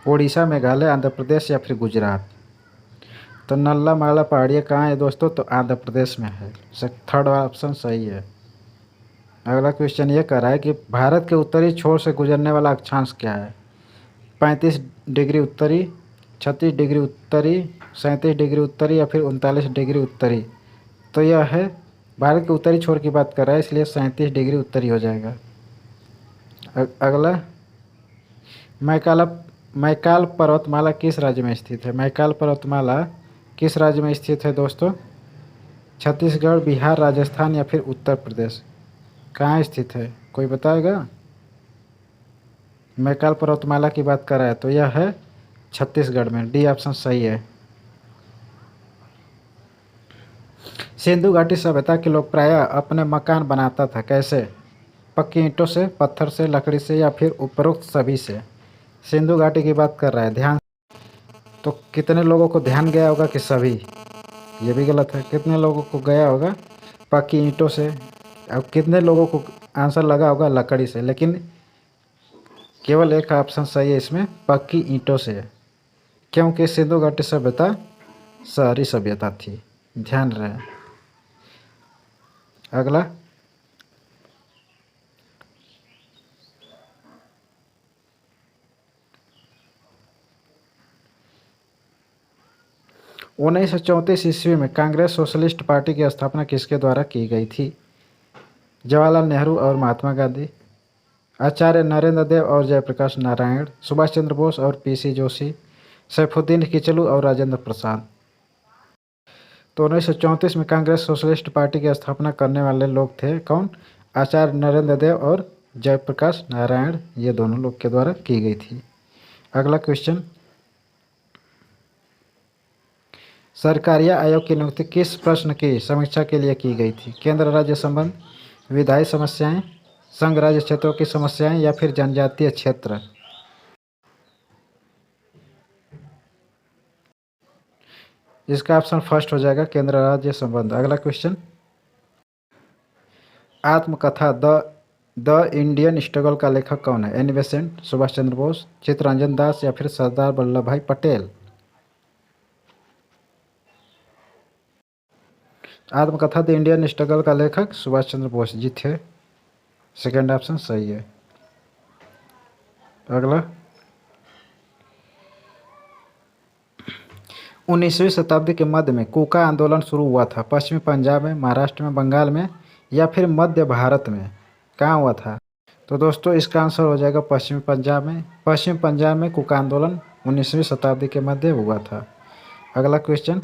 ओडिशा, मेघालय, आंध्र प्रदेश, या फिर गुजरात। तो नल्ला माला पहाड़ियाँ कहाँ है दोस्तों? तो आंध्र प्रदेश में है। थर्ड ऑप्शन सही है। अगला क्वेश्चन ये कह रहा है कि भारत के उत्तरी छोर से गुजरने वाला अक्षांश क्या है? 35 डिग्री उत्तरी, 36 डिग्री उत्तरी, 37 डिग्री उत्तरी, या फिर 39 डिग्री उत्तरी। तो यह है भारत के उत्तरी छोर की बात कर रहा है, इसलिए 37 डिग्री उत्तरी हो जाएगा। अगला, मैकाल पर्वतमाला किस राज्य में स्थित है? मैकाल पर्वतमाला किस राज्य में स्थित है दोस्तों? छत्तीसगढ़, बिहार, राजस्थान या फिर उत्तर प्रदेश? कहाँ स्थित है, कोई बताएगा? मैकाल पर्वतमाला की बात कर रहा है तो यह है छत्तीसगढ़ में। डी ऑप्शन सही है। सिंधु घाटी सभ्यता के लोग प्रायः अपने मकान बनाता था कैसे? पक्की ईंटों से, पत्थर से, लकड़ी से या फिर उपरोक्त सभी से? सिंधु घाटी की बात कर रहा है, ध्यान। तो कितने लोगों को ध्यान गया होगा कि सभी? ये भी गलत है। कितने लोगों को गया होगा पक्की ईंटों से, और कितने लोगों को आंसर लगा होगा लकड़ी से? लेकिन केवल एक ऑप्शन सही है इसमें, पक्की ईंटों से, क्योंकि सिंधु घाटी सभ्यता शहरी सभ्यता थी, ध्यान रहे। अगला, उन्नीस सौ 34 ईस्वी में कांग्रेस सोशलिस्ट पार्टी की स्थापना किसके द्वारा की गई थी? जवाहरलाल नेहरू और महात्मा गांधी, आचार्य नरेंद्र देव और जयप्रकाश नारायण, सुभाष चंद्र बोस और पीसी जोशी, सैफुद्दीन किचलू और राजेंद्र प्रसाद? तो 1934 में कांग्रेस सोशलिस्ट पार्टी की स्थापना करने वाले लोग थे कौन? आचार्य नरेंद्र देव और जयप्रकाश नारायण, ये दोनों लोग के द्वारा की गई थी। अगला क्वेश्चन, सरकारिया आयोग की नियुक्ति किस प्रश्न की समीक्षा के लिए की गई थी? केंद्र राज्य संबंध, विधायी समस्याएं, संघ राज्य क्षेत्रों की समस्याएं या फिर जनजातीय क्षेत्र? इसका ऑप्शन फर्स्ट हो जाएगा, केंद्र राज्य संबंध। अगला क्वेश्चन, आत्मकथा द इंडियन स्ट्रगल का लेखक कौन है? एनी बेसेंट, सुभाष चंद्र बोस, चित्तरंजन दास या फिर सरदार वल्लभ भाई पटेल? आत्मकथा द इंडियन स्ट्रगल का लेखक सुभाष चंद्र बोस जी थे। सेकेंड ऑप्शन सही है। अगला, 19वीं शताब्दी के मध्य में कूका आंदोलन शुरू हुआ था पश्चिमी पंजाब में, महाराष्ट्र में, बंगाल में या फिर मध्य भारत में? कहाँ हुआ था? तो दोस्तों इसका आंसर हो जाएगा पश्चिमी पंजाब में। पश्चिमी पंजाब में कूका आंदोलन 19वीं शताब्दी के मध्य हुआ था। अगला क्वेश्चन,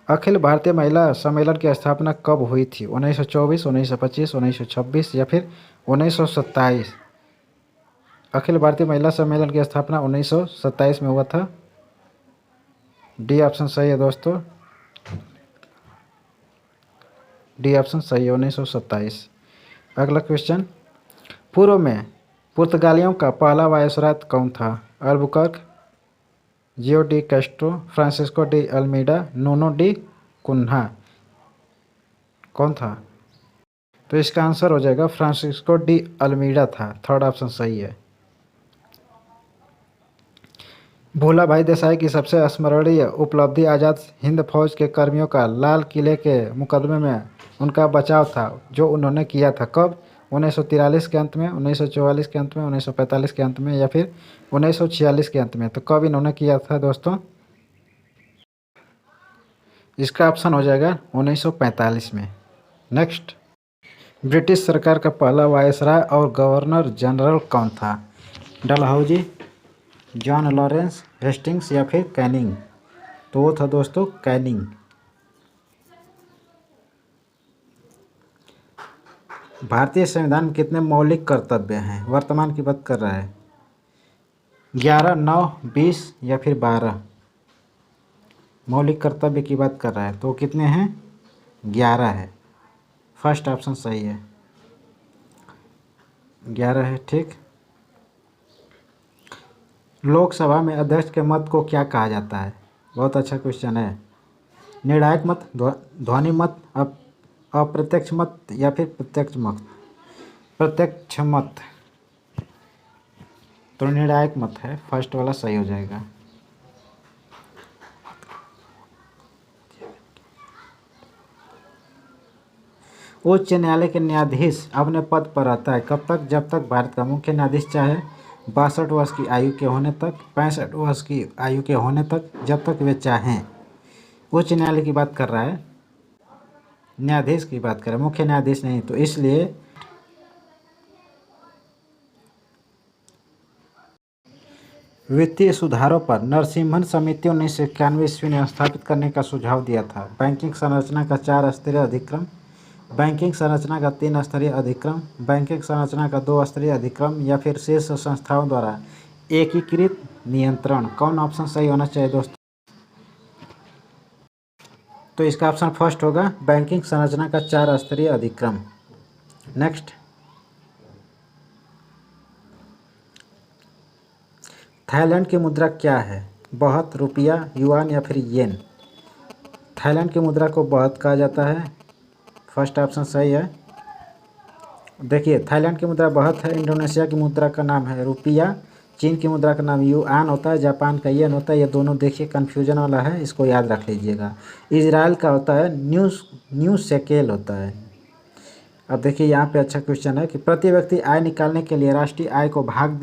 अखिल भारतीय महिला सम्मेलन की स्थापना कब हुई थी? 1924, 1925, 1926 या फिर 1927? अखिल भारतीय महिला सम्मेलन की स्थापना 1927 में हुआ था। डी ऑप्शन सही है दोस्तों, डी ऑप्शन सही है, 1927। अगला क्वेश्चन, पूर्व में पुर्तगालियों का पहला वायसराय कौन था? Albuquerque, Joao de Castro, Francisco de Almeida, Nuno de Cunha? कौन था? तो इसका आंसर हो जाएगा फ्रांसिस्को डी अल्मीडा था। थर्ड ऑप्शन सही है। भोला भाई देसाई की सबसे स्मरणीय उपलब्धि आज़ाद हिंद फौज के कर्मियों का लाल किले के मुकदमे में उनका बचाव था, जो उन्होंने किया था कब? 1943 के अंत में, 1944 के अंत में, 1945 के अंत में या फिर 1946 के अंत में? तो कब इन्होंने किया था दोस्तों? इसका ऑप्शन हो जाएगा 1945 में। नेक्स्ट, ब्रिटिश सरकार का पहला वायसराय और गवर्नर जनरल कौन था? डलहौजी, जॉन लॉरेंस, हेस्टिंग्स या फिर कैनिंग? तो वो था दोस्तों कैनिंग। भारतीय संविधान में कितने मौलिक कर्तव्य हैं? वर्तमान की बात कर रहा है। 11, 9, 20 या फिर 12? मौलिक कर्तव्य की बात कर रहा है तो कितने हैं? 11 है। फर्स्ट ऑप्शन सही है, 11 है। ठीक, लोकसभा में अध्यक्ष के मत को क्या कहा जाता है? बहुत अच्छा क्वेश्चन है। निर्णायक मत, ध्वनि मत, अप्रत्यक्ष मत या फिर प्रत्यक्ष मत? प्रत्यक्ष मत। तो निर्णायक मत है, फर्स्ट वाला सही हो जाएगा। उच्च न्यायालय के न्यायाधीश अपने पद पर रहता है कब तक? जब तक भारत का मुख्य न्यायाधीश चाहे 62 वर्ष की आयु के होने तक, 65 वर्ष की आयु के होने तक, जब तक वे चाहें। उच्च न्यायालय की बात कर रहा है। न्यायाधीश की बात करें, मुख्य न्यायाधीश नहीं, तो इसलिए वित्तीय सुधारों पर नरसिम्हन समिति 1991 ईस्वी ने स्थापित करने का सुझाव दिया था। बैंकिंग संरचना का 4 स्तरीय अधिक्रम, बैंकिंग संरचना का 3 स्तरीय अधिक्रम, बैंकिंग संरचना का 2 स्तरीय अधिक्रम या फिर शीर्ष संस्थाओं द्वारा एकीकृत नियंत्रण। कौन ऑप्शन सही होना चाहिए दोस्तों? तो इसका ऑप्शन फर्स्ट होगा, बैंकिंग संरचना का 4 स्तरीय अधिक्रम। नेक्स्ट, थाईलैंड की मुद्रा क्या है? बहुत, रुपया, युआन या फिर येन? थाईलैंड की मुद्रा को बहुत कहा जाता है, फर्स्ट ऑप्शन सही है। देखिए, थाईलैंड की मुद्रा बहुत है, इंडोनेशिया की मुद्रा का नाम है रुपया, चीन की मुद्रा का नाम युआन होता है, जापान का येन होता है। ये दोनों देखिए कन्फ्यूजन वाला है, इसको याद रख लीजिएगा। इजराइल का होता है न्यू शेकेल होता है। अब देखिए यहाँ पे अच्छा क्वेश्चन है कि प्रति व्यक्ति आय निकालने के लिए राष्ट्रीय आय को भाग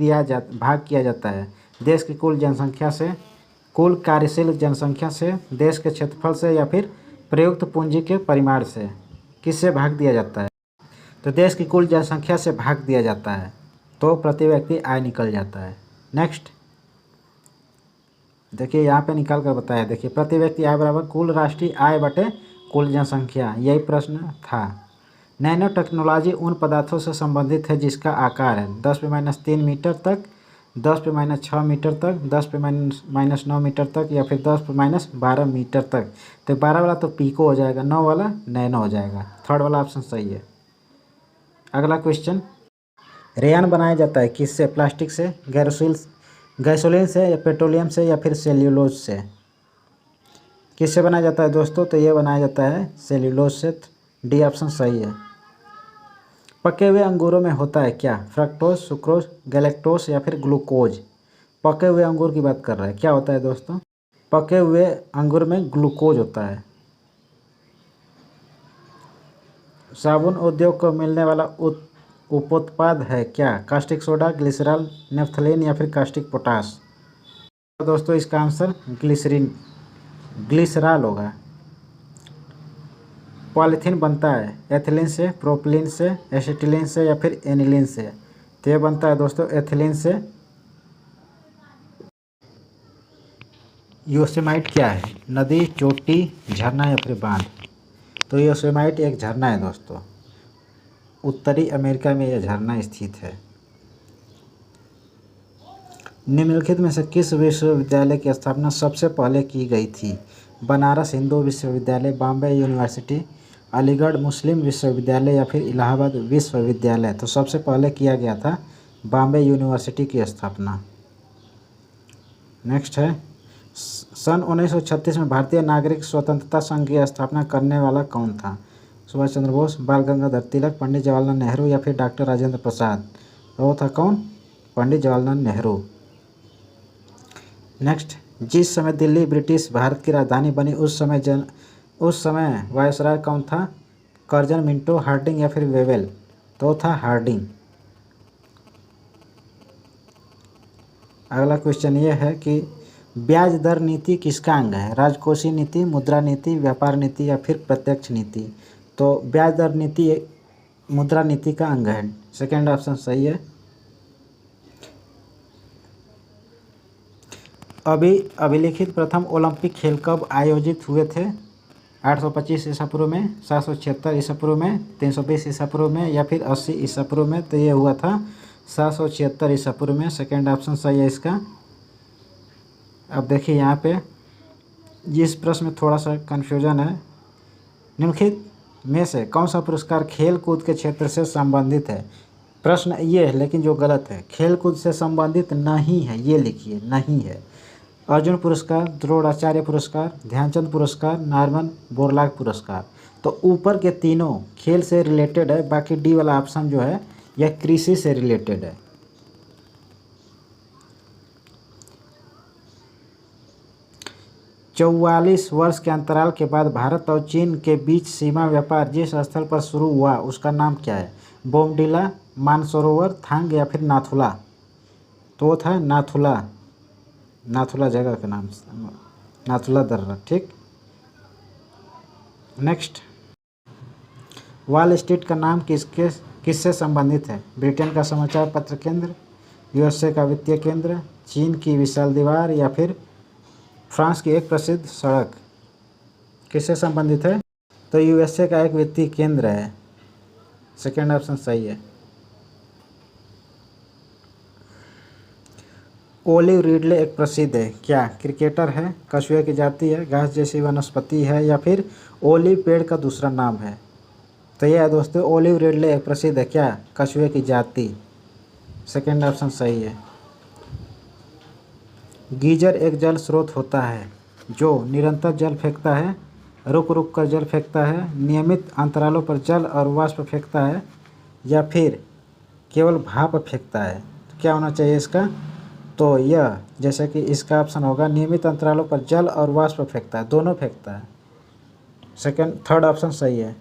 किया जाता है देश की कुल जनसंख्या से, कुल कार्यशील जनसंख्या से, देश के क्षेत्रफल से या फिर प्रयुक्त पूंजी के परिमाण से। किससे भाग दिया जाता है? तो देश की कुल जनसंख्या से भाग दिया जाता है, तो प्रति व्यक्ति आय निकल जाता है। नेक्स्ट, देखिए यहाँ पे निकाल कर बताया। देखिए, प्रति व्यक्ति आय बराबर कुल राष्ट्रीय आय बटे कुल जनसंख्या, यही प्रश्न था। नैनो टेक्नोलॉजी उन पदार्थों से संबंधित है जिसका आकार है 10⁻³ मीटर तक, 10⁻6 मीटर तक, 10⁻9 मीटर तक या फिर 10⁻12 मीटर तक। तो 12 वाला तो पीको हो जाएगा, 9 वाला नैनो हो जाएगा। थर्ड वाला ऑप्शन सही है। अगला क्वेश्चन, रेयान बनाया जाता है किससे? प्लास्टिक से, गैसोलीन से या पेट्रोलियम से या फिर सेल्यूलोज से? किससे बनाया जाता है दोस्तों? तो ये बनाया जाता है सेल्यूलोज से, डी ऑप्शन सही है। पके हुए अंगूरों में होता है क्या? फ्रक्टोज, सुक्रोज, गैलेक्टोज या फिर ग्लूकोज? पके हुए अंगूर की बात कर रहा है, क्या होता है दोस्तों? पके हुए अंगूर में ग्लूकोज होता है। साबुन उद्योग को मिलने वाला उपोत्पाद है क्या? कास्टिक सोडा, ग्लिसरॉल, नेफ्थलीन या फिर कास्टिक पोटास? तो दोस्तों इसका आंसर ग्लिसरॉल होगा। पॉलीथीन बनता है एथिलीन से, प्रोपिलीन से, एसिटिलीन से या फिर एनिलीन से? तो ये बनता है दोस्तों एथिलीन से। योसेमाइट क्या है? नदी, चोटी, झरना या फिर बांध? तो योसेमाइट एक झरना है दोस्तों, उत्तरी अमेरिका में यह झरना स्थित है। निम्नलिखित में से किस विश्वविद्यालय की स्थापना सबसे पहले की गई थी? बनारस हिंदू विश्वविद्यालय, बॉम्बे यूनिवर्सिटी, अलीगढ़ मुस्लिम विश्वविद्यालय या फिर इलाहाबाद विश्वविद्यालय? तो सबसे पहले किया गया था बॉम्बे यूनिवर्सिटी की स्थापना। नेक्स्ट है, सन 1936 में भारतीय नागरिक स्वतंत्रता संघ की स्थापना करने वाला कौन था? सुभाष चंद्र बोस, बाल गंगाधर तिलक, पंडित जवाहरलाल नेहरू या फिर डॉक्टर राजेंद्र प्रसाद? तो वो था कौन? पंडित जवाहरलाल नेहरू। नेक्स्ट, जिस समय दिल्ली ब्रिटिश भारत की राजधानी बनी उस समय वायसराय कौन था? कर्जन, मिंटो, हार्डिंग या फिर वेवेल? तो था हार्डिंग। अगला क्वेश्चन ये है कि ब्याज दर नीति किसका अंग है? राजकोषीय नीति, मुद्रा नीति, व्यापार नीति या फिर प्रत्यक्ष नीति? तो ब्याज दर नीति मुद्रा नीति का अंग है, सेकेंड ऑप्शन सही है। अभिलिखित प्रथम ओलंपिक खेल कब आयोजित हुए थे? 825 ईसा पूर्व में, 776 ईसा पूर्व में, 320 ईसा पूर्व में या फिर 80 ईसा पूर्व में? तो ये हुआ था 776 ईसा पूर्व में, सेकेंड ऑप्शन सही है इसका। अब देखिए यहाँ पे जिस प्रश्न में थोड़ा सा कन्फ्यूजन है, निम्नलिखित में से कौन सा पुरस्कार खेल कूद के क्षेत्र से संबंधित है? प्रश्न ये है लेकिन जो गलत है, खेल कूद से संबंधित नहीं है, ये लिखिए नहीं है। अर्जुन पुरस्कार, द्रोणाचार्य पुरस्कार, ध्यानचंद पुरस्कार, नॉर्मन बोरलाग पुरस्कार? तो ऊपर के तीनों खेल से रिलेटेड है, बाकी डी वाला ऑप्शन जो है यह कृषि से रिलेटेड है। 44 वर्ष के अंतराल के बाद भारत और चीन के बीच सीमा व्यापार जिस स्थल पर शुरू हुआ उसका नाम क्या है? बोमडिला, मानसरोवर, थांग या फिर नाथुला? तो वो था नाथुला, नाथुला जगह का नाम, नाथुला दर्रा। ठीक, नेक्स्ट, वॉल स्ट्रीट का नाम किससे संबंधित है? ब्रिटेन का समाचार पत्र केंद्र, यूएसए का वित्तीय केंद्र, चीन की विशाल दीवार या फिर फ्रांस की एक प्रसिद्ध सड़क? किससे संबंधित है? तो यूएसए का एक वित्तीय केंद्र है। सेकेंड ऑप्शन सही है। ओलिव रिडले एक प्रसिद्ध है, क्या क्रिकेटर है, कछुए की जाति है, घास जैसी वनस्पति है या फिर ओलिव पेड़ का दूसरा नाम है? तो यह है दोस्तों, ओलिव रिडले एक प्रसिद्ध है, क्या कछुए की जाति? सेकेंड ऑप्शन सही है। गीजर एक जल स्रोत होता है जो निरंतर जल फेंकता है, रुक रुक कर जल फेंकता है, नियमित अंतरालों पर जल और वाष्प फेंकता है या फिर केवल भाप फेंकता है? तो क्या होना चाहिए इसका? तो यह, जैसे कि इसका ऑप्शन होगा नियमित अंतरालों पर जल और वाष्प फेंकता है, दोनों फेंकता है। थर्ड ऑप्शन सही है।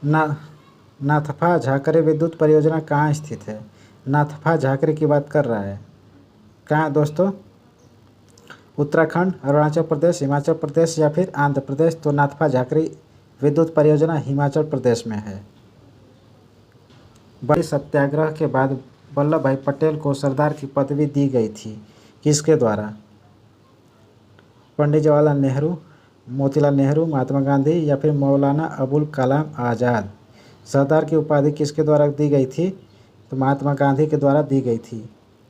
नाथपा झाकरे विद्युत परियोजना कहाँ स्थित है? नाथपा झाकरे की बात कर रहा है, कहाँ दोस्तों? उत्तराखंड, अरुणाचल प्रदेश, हिमाचल प्रदेश या फिर आंध्र प्रदेश? तो नाथपा झाकरे विद्युत परियोजना हिमाचल प्रदेश में है। बड़ी सत्याग्रह के बाद वल्लभ भाई पटेल को सरदार की पदवी दी गई थी, किसके द्वारा? पंडित जवाहरलाल नेहरू, मोतीलाल नेहरू, महात्मा गांधी या फिर मौलाना अबुल कलाम आज़ाद? सरदार की उपाधि किसके द्वारा दी गई थी? तो महात्मा गांधी के द्वारा दी गई थी।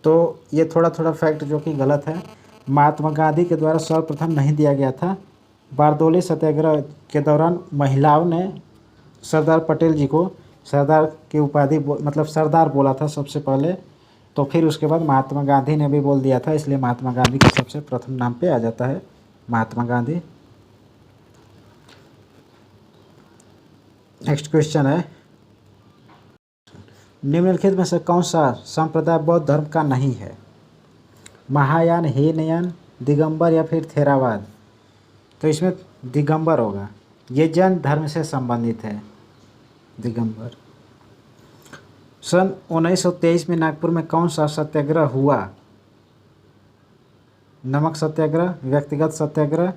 तो ये थोड़ा थोड़ा फैक्ट जो कि गलत है। महात्मा गांधी के द्वारा सर्वप्रथम नहीं दिया गया था। बारदोली सत्याग्रह के दौरान महिलाओं ने सरदार पटेल जी को सरदार की उपाधि मतलब सरदार बोला था सबसे पहले, तो फिर उसके बाद महात्मा गांधी ने भी बोल दिया था, इसलिए महात्मा गांधी के सबसे प्रथम नाम पे आ जाता है महात्मा गांधी। नेक्स्ट क्वेश्चन है, निम्नलिखित में से कौन सा संप्रदाय बौद्ध धर्म का नहीं है? महायान, हीनयान, दिगंबर या फिर थेरावाद? तो इसमें दिगंबर होगा, ये जैन धर्म से संबंधित है, दिगंबर। सन 1923 में नागपुर में कौन सा सत्याग्रह हुआ? नमक सत्याग्रह, व्यक्तिगत सत्याग्रह,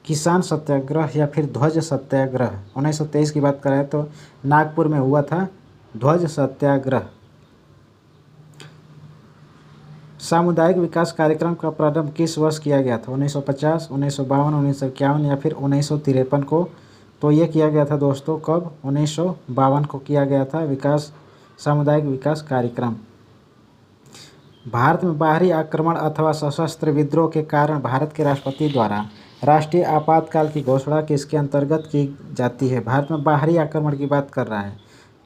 किसान सत्याग्रह या फिर ध्वज सत्याग्रह? 1923 की बात करें तो नागपुर में हुआ था ध्वज सत्याग्रह। सामुदायिक विकास कार्यक्रम का प्रारंभ किस वर्ष किया गया था? 1950, 1952, 1951 या फिर 1953 को? तो ये किया गया था दोस्तों कब? 1952 को किया गया था सामुदायिक विकास कार्यक्रम। भारत में बाहरी आक्रमण अथवा सशस्त्र विद्रोह के कारण भारत के राष्ट्रपति द्वारा राष्ट्रीय आपातकाल की घोषणा किसके अंतर्गत की जाती है? भारत में बाहरी आक्रमण की बात कर रहा है,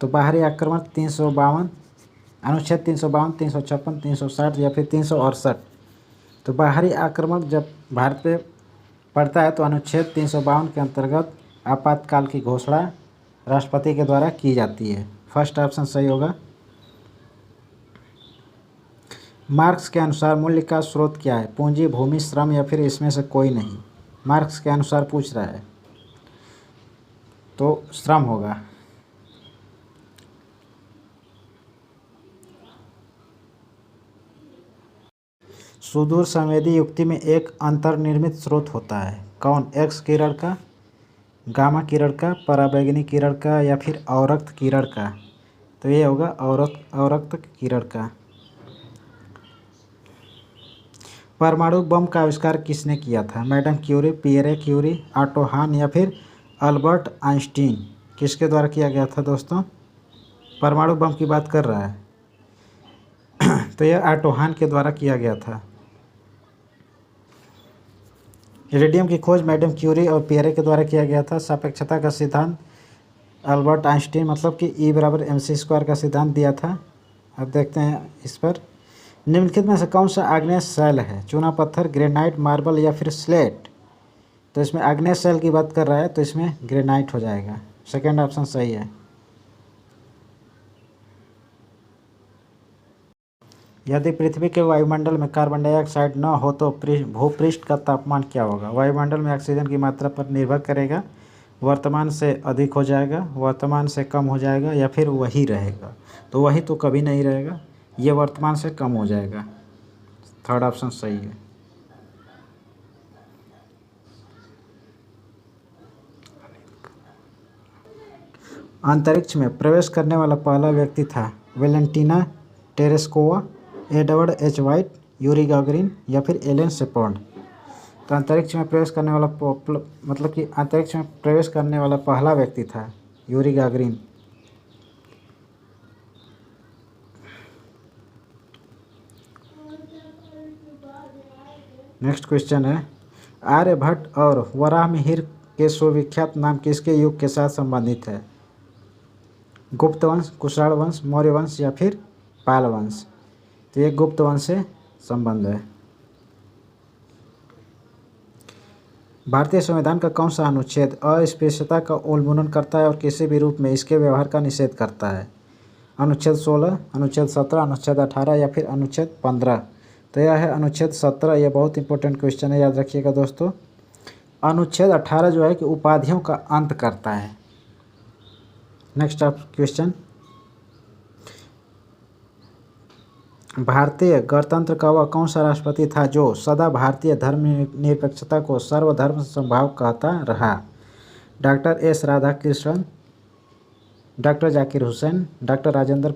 तो बाहरी आक्रमण 352, अनुच्छेद 352, 356, 360 या फिर 368? तो बाहरी आक्रमण जब भारत पे पड़ता है तो अनुच्छेद 352 के अंतर्गत आपातकाल की घोषणा राष्ट्रपति के द्वारा की जाती है। फर्स्ट ऑप्शन सही होगा। मार्क्स के अनुसार मूल्य का स्रोत क्या है? पूंजी, भूमि, श्रम या फिर इसमें से कोई नहीं? मार्क्स के अनुसार पूछ रहा है, तो श्रम होगा। सुदूर संवेदी युक्ति में एक अंतर्निर्मित स्रोत होता है, कौन? एक्स किरण का, गामा किरण का, पराबैंगनी किरण का या फिर अवरक्त किरण का? तो ये होगा अवरक्त किरण का। परमाणु बम का आविष्कार किसने किया था? Madam Curie, Pierre Curie, Otto Hahn या फिर अल्बर्ट आइंस्टीन? किसके द्वारा किया गया था दोस्तों? परमाणु बम की बात कर रहा है तो यह ऑटो हान के द्वारा किया गया था। रेडियम की खोज मैडम क्यूरी और पियरे के द्वारा किया गया था। सापेक्षता का सिद्धांत अल्बर्ट आइंस्टीन, मतलब कि E = mc² का सिद्धांत दिया था। अब देखते हैं इस पर, निम्नलिखित में से कौन सा आग्नेय शैल है? चूना पत्थर, ग्रेनाइट, मार्बल या फिर स्लेट? तो इसमें आग्नेय शैल की बात कर रहा है, तो इसमें ग्रेनाइट हो जाएगा। सेकेंड ऑप्शन सही है। यदि पृथ्वी के वायुमंडल में कार्बन डाइऑक्साइड न हो तो भूपृष्ठ का तापमान क्या होगा? वायुमंडल में ऑक्सीजन की मात्रा पर निर्भर करेगा, वर्तमान से अधिक हो जाएगा, वर्तमान से कम हो जाएगा या फिर वही रहेगा? तो वही तो कभी नहीं रहेगा, ये वर्तमान से कम हो जाएगा। थर्ड ऑप्शन सही है। अंतरिक्ष में प्रवेश करने वाला पहला व्यक्ति था Valentina Tereshkova, Edward H white, Yuri Gagarin या फिर एलन शेपर्ड। तो अंतरिक्ष में प्रवेश करने वाला मतलब कि अंतरिक्ष में प्रवेश करने वाला पहला व्यक्ति था यूरी गागरिन। नेक्स्ट क्वेश्चन है, आर्यभट्ट और वराहमिहिर के सुविख्यात नाम किसके युग के साथ संबंधित है? गुप्त वंश, कुषाण वंश, मौर्य वंश या फिर पाल वंश। तो ये गुप्त वंश से संबंध है। भारतीय संविधान का कौन सा अनुच्छेद अस्पृश्यता का उन्मूलन करता है और किसी भी रूप में इसके व्यवहार का निषेध करता है? अनुच्छेद 16, अनुच्छेद 17, अनुच्छेद 18 या फिर अनुच्छेद 15। तो यह है अनुच्छेद 17। यह बहुत इंपॉर्टेंट क्वेश्चन है, याद रखिएगा दोस्तों। अनुच्छेद 18 जो है कि उपाधियों का अंत करता है। नेक्स्ट आप क्वेश्चन, भारतीय गणतंत्र का वह कौन सा राष्ट्रपति था जो सदा भारतीय धर्मनिरपेक्षता को सर्वधर्म समभाव कहता रहा? Doctor S Radhakrishnan, doctor Zakir Hussain, doctor Rajendra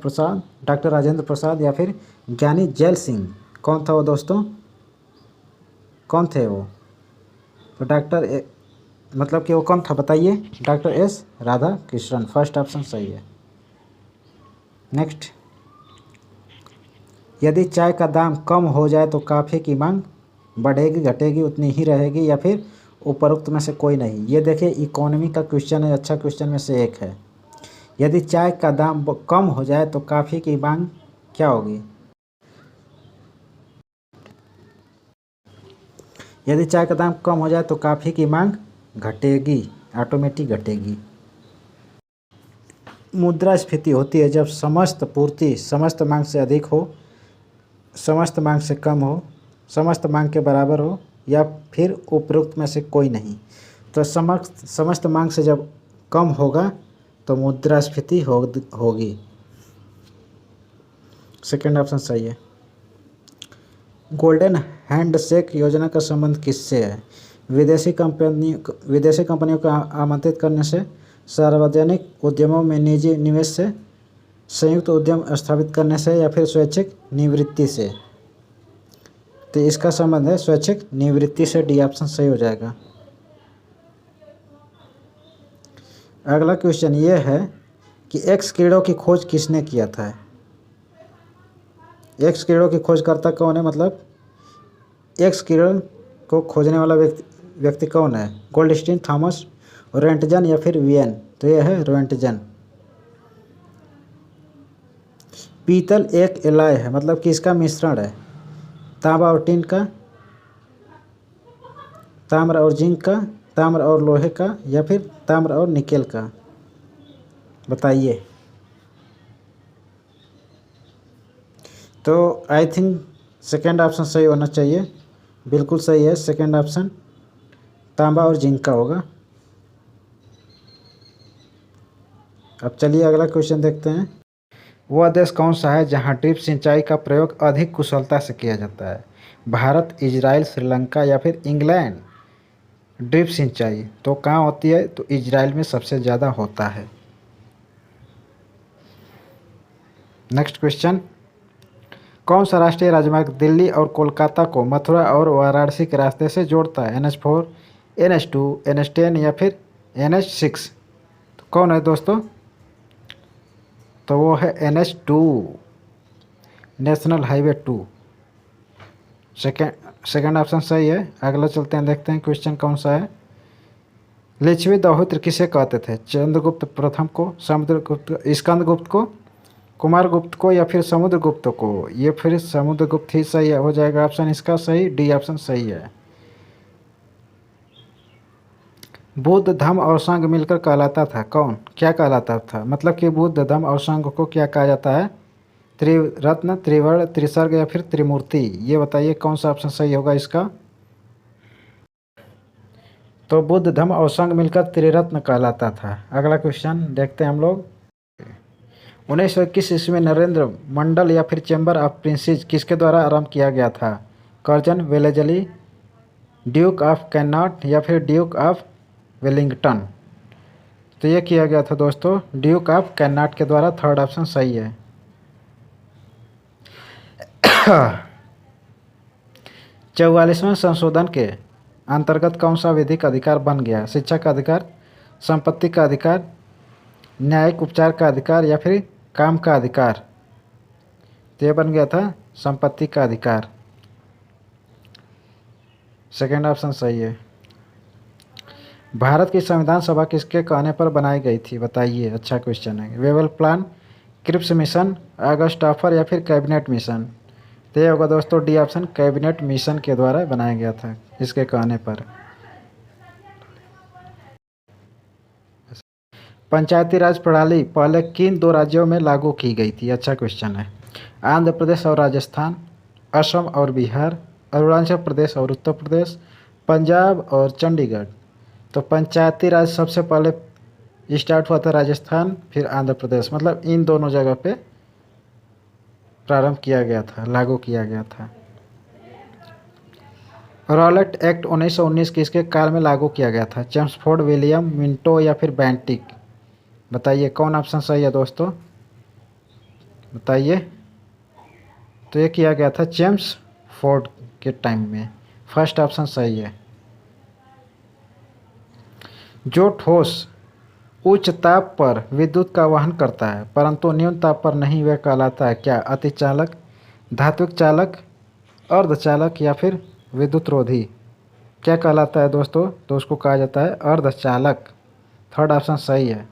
Prasad या फिर ज्ञानी जैल सिंह। कौन था वो दोस्तों? कौन थे वो? तो मतलब कि वो कौन था बताइए? Doctor S Radhakrishnan, first option सही है। नेक्स्ट, यदि चाय का दाम कम हो जाए तो कॉफ़ी की मांग बढ़ेगी, घटेगी, उतनी ही रहेगी या फिर उपरोक्त में से कोई नहीं? ये देखिए इकोनॉमी का क्वेश्चन है, अच्छा क्वेश्चन में से एक है। यदि चाय का दाम कम हो जाए तो कॉफ़ी की मांग क्या होगी? यदि चाय का दाम कम हो जाए तो कॉफ़ी की मांग घटेगी, ऑटोमेटिक घटेगी। मुद्रास्फीति होती है जब समस्त पूर्ति समस्त मांग से अधिक हो, समस्त मांग से कम हो, समस्त मांग के बराबर हो या फिर उपरोक्त में से कोई नहीं। तो समस्त मांग से जब कम होगा तो मुद्रास्फीति होगी। सेकेंड ऑप्शन सही है। गोल्डन हैंडशेक योजना का संबंध किससे है? विदेशी कंपनियों को आमंत्रित करने से, सार्वजनिक उद्यमों में निजी निवेश से, संयुक्त उद्यम स्थापित करने से या फिर स्वैच्छिक निवृत्ति से? तो इसका संबंध है स्वैच्छिक निवृत्ति से, डी ऑप्शन सही हो जाएगा। अगला क्वेश्चन ये है कि एक्स किरणों की खोज किसने किया था? एक्स किरणों की खोजकर्ता कौन है? मतलब एक्स किरण को खोजने वाला व्यक्ति कौन है? गोल्डस्टीन, थॉमस, रोएंटजन या फिर वियन? तो यह है रोएंटजन। पीतल एक एलॉय है, मतलब कि इसका मिश्रण है तांबा और टिन का, ताम्र और जिंक का, ताम्र और लोहे का या फिर ताम्र और निकेल का? बताइए। तो आई थिंक सेकेंड ऑप्शन सही होना चाहिए। बिल्कुल सही है, सेकेंड ऑप्शन तांबा और जिंक का होगा। अब चलिए अगला क्वेश्चन देखते हैं। वह देश कौन सा है जहां ड्रिप सिंचाई का प्रयोग अधिक कुशलता से किया जाता है? भारत, इजराइल, श्रीलंका या फिर इंग्लैंड? ड्रिप सिंचाई तो कहाँ होती है? तो इजराइल में सबसे ज़्यादा होता है। नेक्स्ट क्वेश्चन, कौन सा राष्ट्रीय राजमार्ग दिल्ली और कोलकाता को मथुरा और वाराणसी के रास्ते से जोड़ता है? NH4, NH2, NH10 या फिर NH6? तो कौन है दोस्तों? तो वो है NH2, national highway 2। Second option सही है। अगला चलते हैं, देखते हैं क्वेश्चन कौन सा है। लिच्छवी दौहित्र किसे कहते थे? चंद्रगुप्त प्रथम को, स्कंदगुप्त को, कुमारगुप्त को या फिर समुद्रगुप्त को? ये फिर समुद्रगुप्त ही सही हो जाएगा ऑप्शन इसका सही, डी ऑप्शन सही है। बुद्ध, धम्म और संघ मिलकर कहलाता था कौन? क्या कहलाता था? मतलब कि बुद्ध, धम्म और संघ को क्या कहा जाता है? त्रिरत्न, त्रिवर्ण, त्रिसर्ग या फिर त्रिमूर्ति? ये बताइए कौन सा ऑप्शन सही होगा इसका? तो बुद्ध, धम्म और संघ मिलकर त्रिरत्न कहलाता था। अगला क्वेश्चन देखते हैं हम लोग। 1921 ईस्वी में नरेंद्र मंडल या फिर चैम्बर ऑफ प्रिंसेस किसके द्वारा आरंभ किया गया था? Curzon, Wellesley, Duke of cannot या फिर ड्यूक ऑफ वेलिंगटन? तो ये किया गया था दोस्तों ड्यूक ऑफ कैनाट के द्वारा। थर्ड ऑप्शन सही है। 44वें संशोधन के अंतर्गत कौन सा विधिक अधिकार बन गया? शिक्षा का अधिकार, संपत्ति का अधिकार, न्यायिक उपचार का अधिकार या फिर काम का अधिकार? तो ये बन गया था संपत्ति का अधिकार। सेकेंड ऑप्शन सही है। भारत की संविधान सभा किसके कहने पर बनाई गई थी? बताइए, अच्छा क्वेश्चन है। Wavell plan, Cripps mission, August offer या फिर कैबिनेट मिशन? तो ये होगा दोस्तों डी ऑप्शन, कैबिनेट मिशन के द्वारा बनाया गया था इसके कहने पर। पंचायती राज प्रणाली पहले किन दो राज्यों में लागू की गई थी? अच्छा क्वेश्चन है। आंध्र प्रदेश और राजस्थान, असम और बिहार, अरुणाचल प्रदेश और उत्तर प्रदेश, पंजाब और चंडीगढ़? तो पंचायती राज सबसे पहले स्टार्ट हुआ था राजस्थान, फिर आंध्र प्रदेश, मतलब इन दोनों जगह पे प्रारंभ किया गया था, लागू किया गया था। रॉलेट एक्ट 1919 किसके काल में लागू किया गया था? चेम्सफोर्ड, विलियम, मिंटो या फिर बेंटिक? बताइए कौन ऑप्शन सही है दोस्तों, बताइए। तो ये किया गया था चेम्सफोर्ड के टाइम में। फर्स्ट ऑप्शन सही है। जो ठोस उच्च ताप पर विद्युत का वहन करता है परंतु न्यून ताप पर नहीं, वह कहलाता है क्या? अतिचालक, धात्विक चालक, अर्धचालक या फिर विद्युत रोधी? क्या कहलाता है दोस्तों? तो उसको कहा जाता है अर्धचालक। थर्ड ऑप्शन सही है।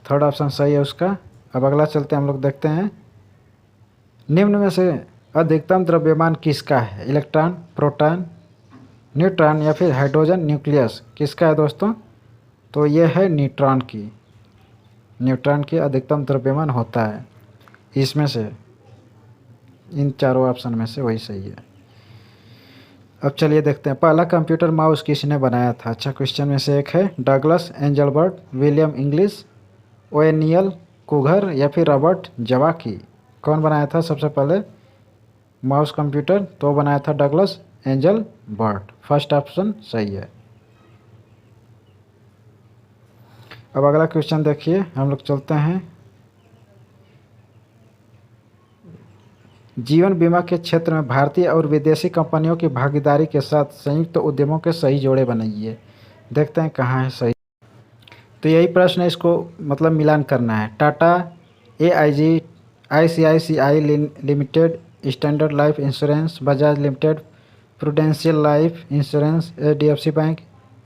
थर्ड ऑप्शन सही है उसका। अब अगला चलते हैं, हम लोग देखते हैं निम्न में से अधिकतम द्रव्यमान किसका है? इलेक्ट्रॉन, प्रोटॉन, न्यूट्रॉन या फिर हाइड्रोजन न्यूक्लियस? किसका है दोस्तों? तो ये है न्यूट्रॉन की। न्यूट्रॉन की अधिकतम द्रव्यमान होता है इसमें से, इन चारों ऑप्शन में से वही सही है। अब चलिए देखते हैं पहला कंप्यूटर माउस किसने बनाया था? अच्छा क्वेश्चन में से एक है डगलस एंजलबर्ट, विलियम इंग्लिश, ओएनियल कुगर या फिर रॉबर्ट जवाकी? कौन बनाया था सबसे पहले माउस कंप्यूटर? तो बनाया था डगलस एंजलबर्ट। फर्स्ट ऑप्शन सही है। अब अगला क्वेश्चन देखिए, हम लोग चलते हैं जीवन बीमा के क्षेत्र में भारतीय और विदेशी कंपनियों की भागीदारी के साथ संयुक्त उद्यमों के सही जोड़े बनाइए। देखते हैं कहाँ है सही। तो यही प्रश्न है, इसको मतलब मिलान करना है। Tata, AIG, ICICI limited, Standard Life insurance, Bajaj limited, Prudential life insurance, HDFC bank,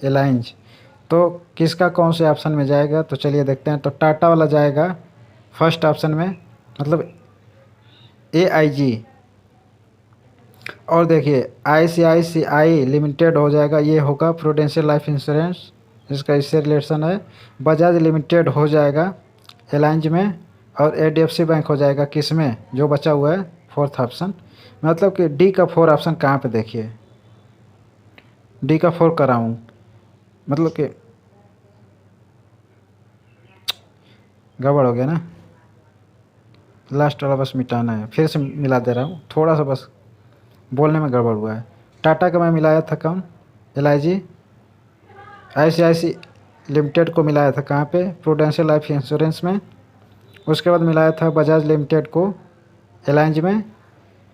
Allianz? तो किसका कौन से ऑप्शन में जाएगा? तो चलिए देखते हैं। तो टाटा वाला जाएगा फर्स्ट ऑप्शन में, मतलब AIG। और देखिए ICICI लिमिटेड हो जाएगा, ये होगा प्रूडेंशियल लाइफ इंश्योरेंस, इसका इससे रिलेशन है। बजाज लिमिटेड हो जाएगा एलायंस में, और HDFC बैंक हो जाएगा किस में, जो बचा हुआ है फोर्थ ऑप्शन। मतलब कि डी का 4 ऑप्शन कहाँ पे? देखिए डी का 4 कराऊँ, मतलब कि गड़बड़ हो गया ना, लास्ट वाला बस मिटाना है। फिर से मिला दे रहा हूँ, थोड़ा सा बस बोलने में गड़बड़ हुआ है। टाटा का मैं मिलाया था कौन? LIG, ICICI लिमिटेड को मिलाया था कहाँ पे? प्रूडेंशियल लाइफ इंश्योरेंस में। उसके बाद मिलाया था बजाज लिमिटेड को एलायंस में,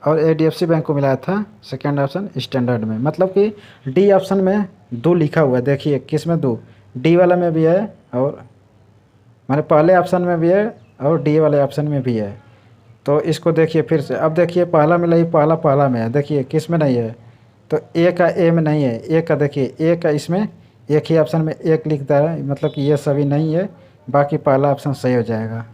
और HDFC बैंक को मिलाया था सेकेंड ऑप्शन स्टैंडर्ड में। मतलब कि डी ऑप्शन में 2 लिखा हुआ है, देखिए किस में 2, डी वाला में भी है और माने पहले ऑप्शन में भी है और डी वाले ऑप्शन में भी है। तो इसको देखिए फिर से। अब देखिए पहला में नहीं, पहला में है, देखिए किस में नहीं है? तो ए का ए में नहीं है, ए का देखिए ए का इसमें एक ही ऑप्शन में एक लिख दे रहा है, मतलब कि ये सभी नहीं है, बाकी पहला ऑप्शन सही हो जाएगा।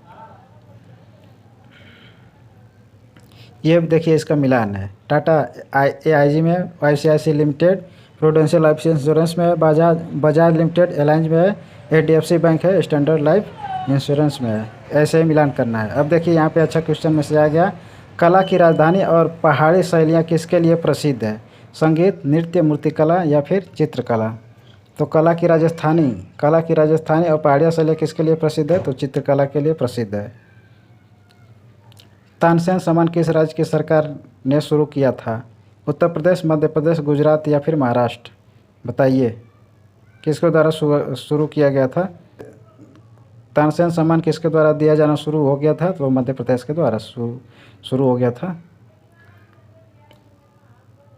ये देखिए इसका मिलान है। टाटा AIG में, ICICI limited Prudential life insurance में है, बजाज लिमिटेड एलायंस में है, HDFC बैंक है स्टैंडर्ड लाइफ इंश्योरेंस में है। ऐसे ही मिलान करना है। अब देखिए यहाँ पे अच्छा क्वेश्चन में से आ गया, कला की राजधानी और पहाड़ी शैलियाँ किसके लिए प्रसिद्ध है? संगीत, नृत्य, मूर्तिकला या फिर चित्रकला? तो कला की राजस्थानी और पहाड़िया शैलियाँ किसके लिए प्रसिद्ध है? तो चित्रकला के लिए प्रसिद्ध है। तानसेन सामान किस राज्य की सरकार ने शुरू किया था? उत्तर प्रदेश, मध्य प्रदेश, गुजरात या फिर महाराष्ट्र? बताइए। किसके द्वारा शुरू किया गया था? तानसेन सम्मान किसके द्वारा दिया जाना शुरू हो गया था? तो मध्य प्रदेश के द्वारा शुरू हो गया था।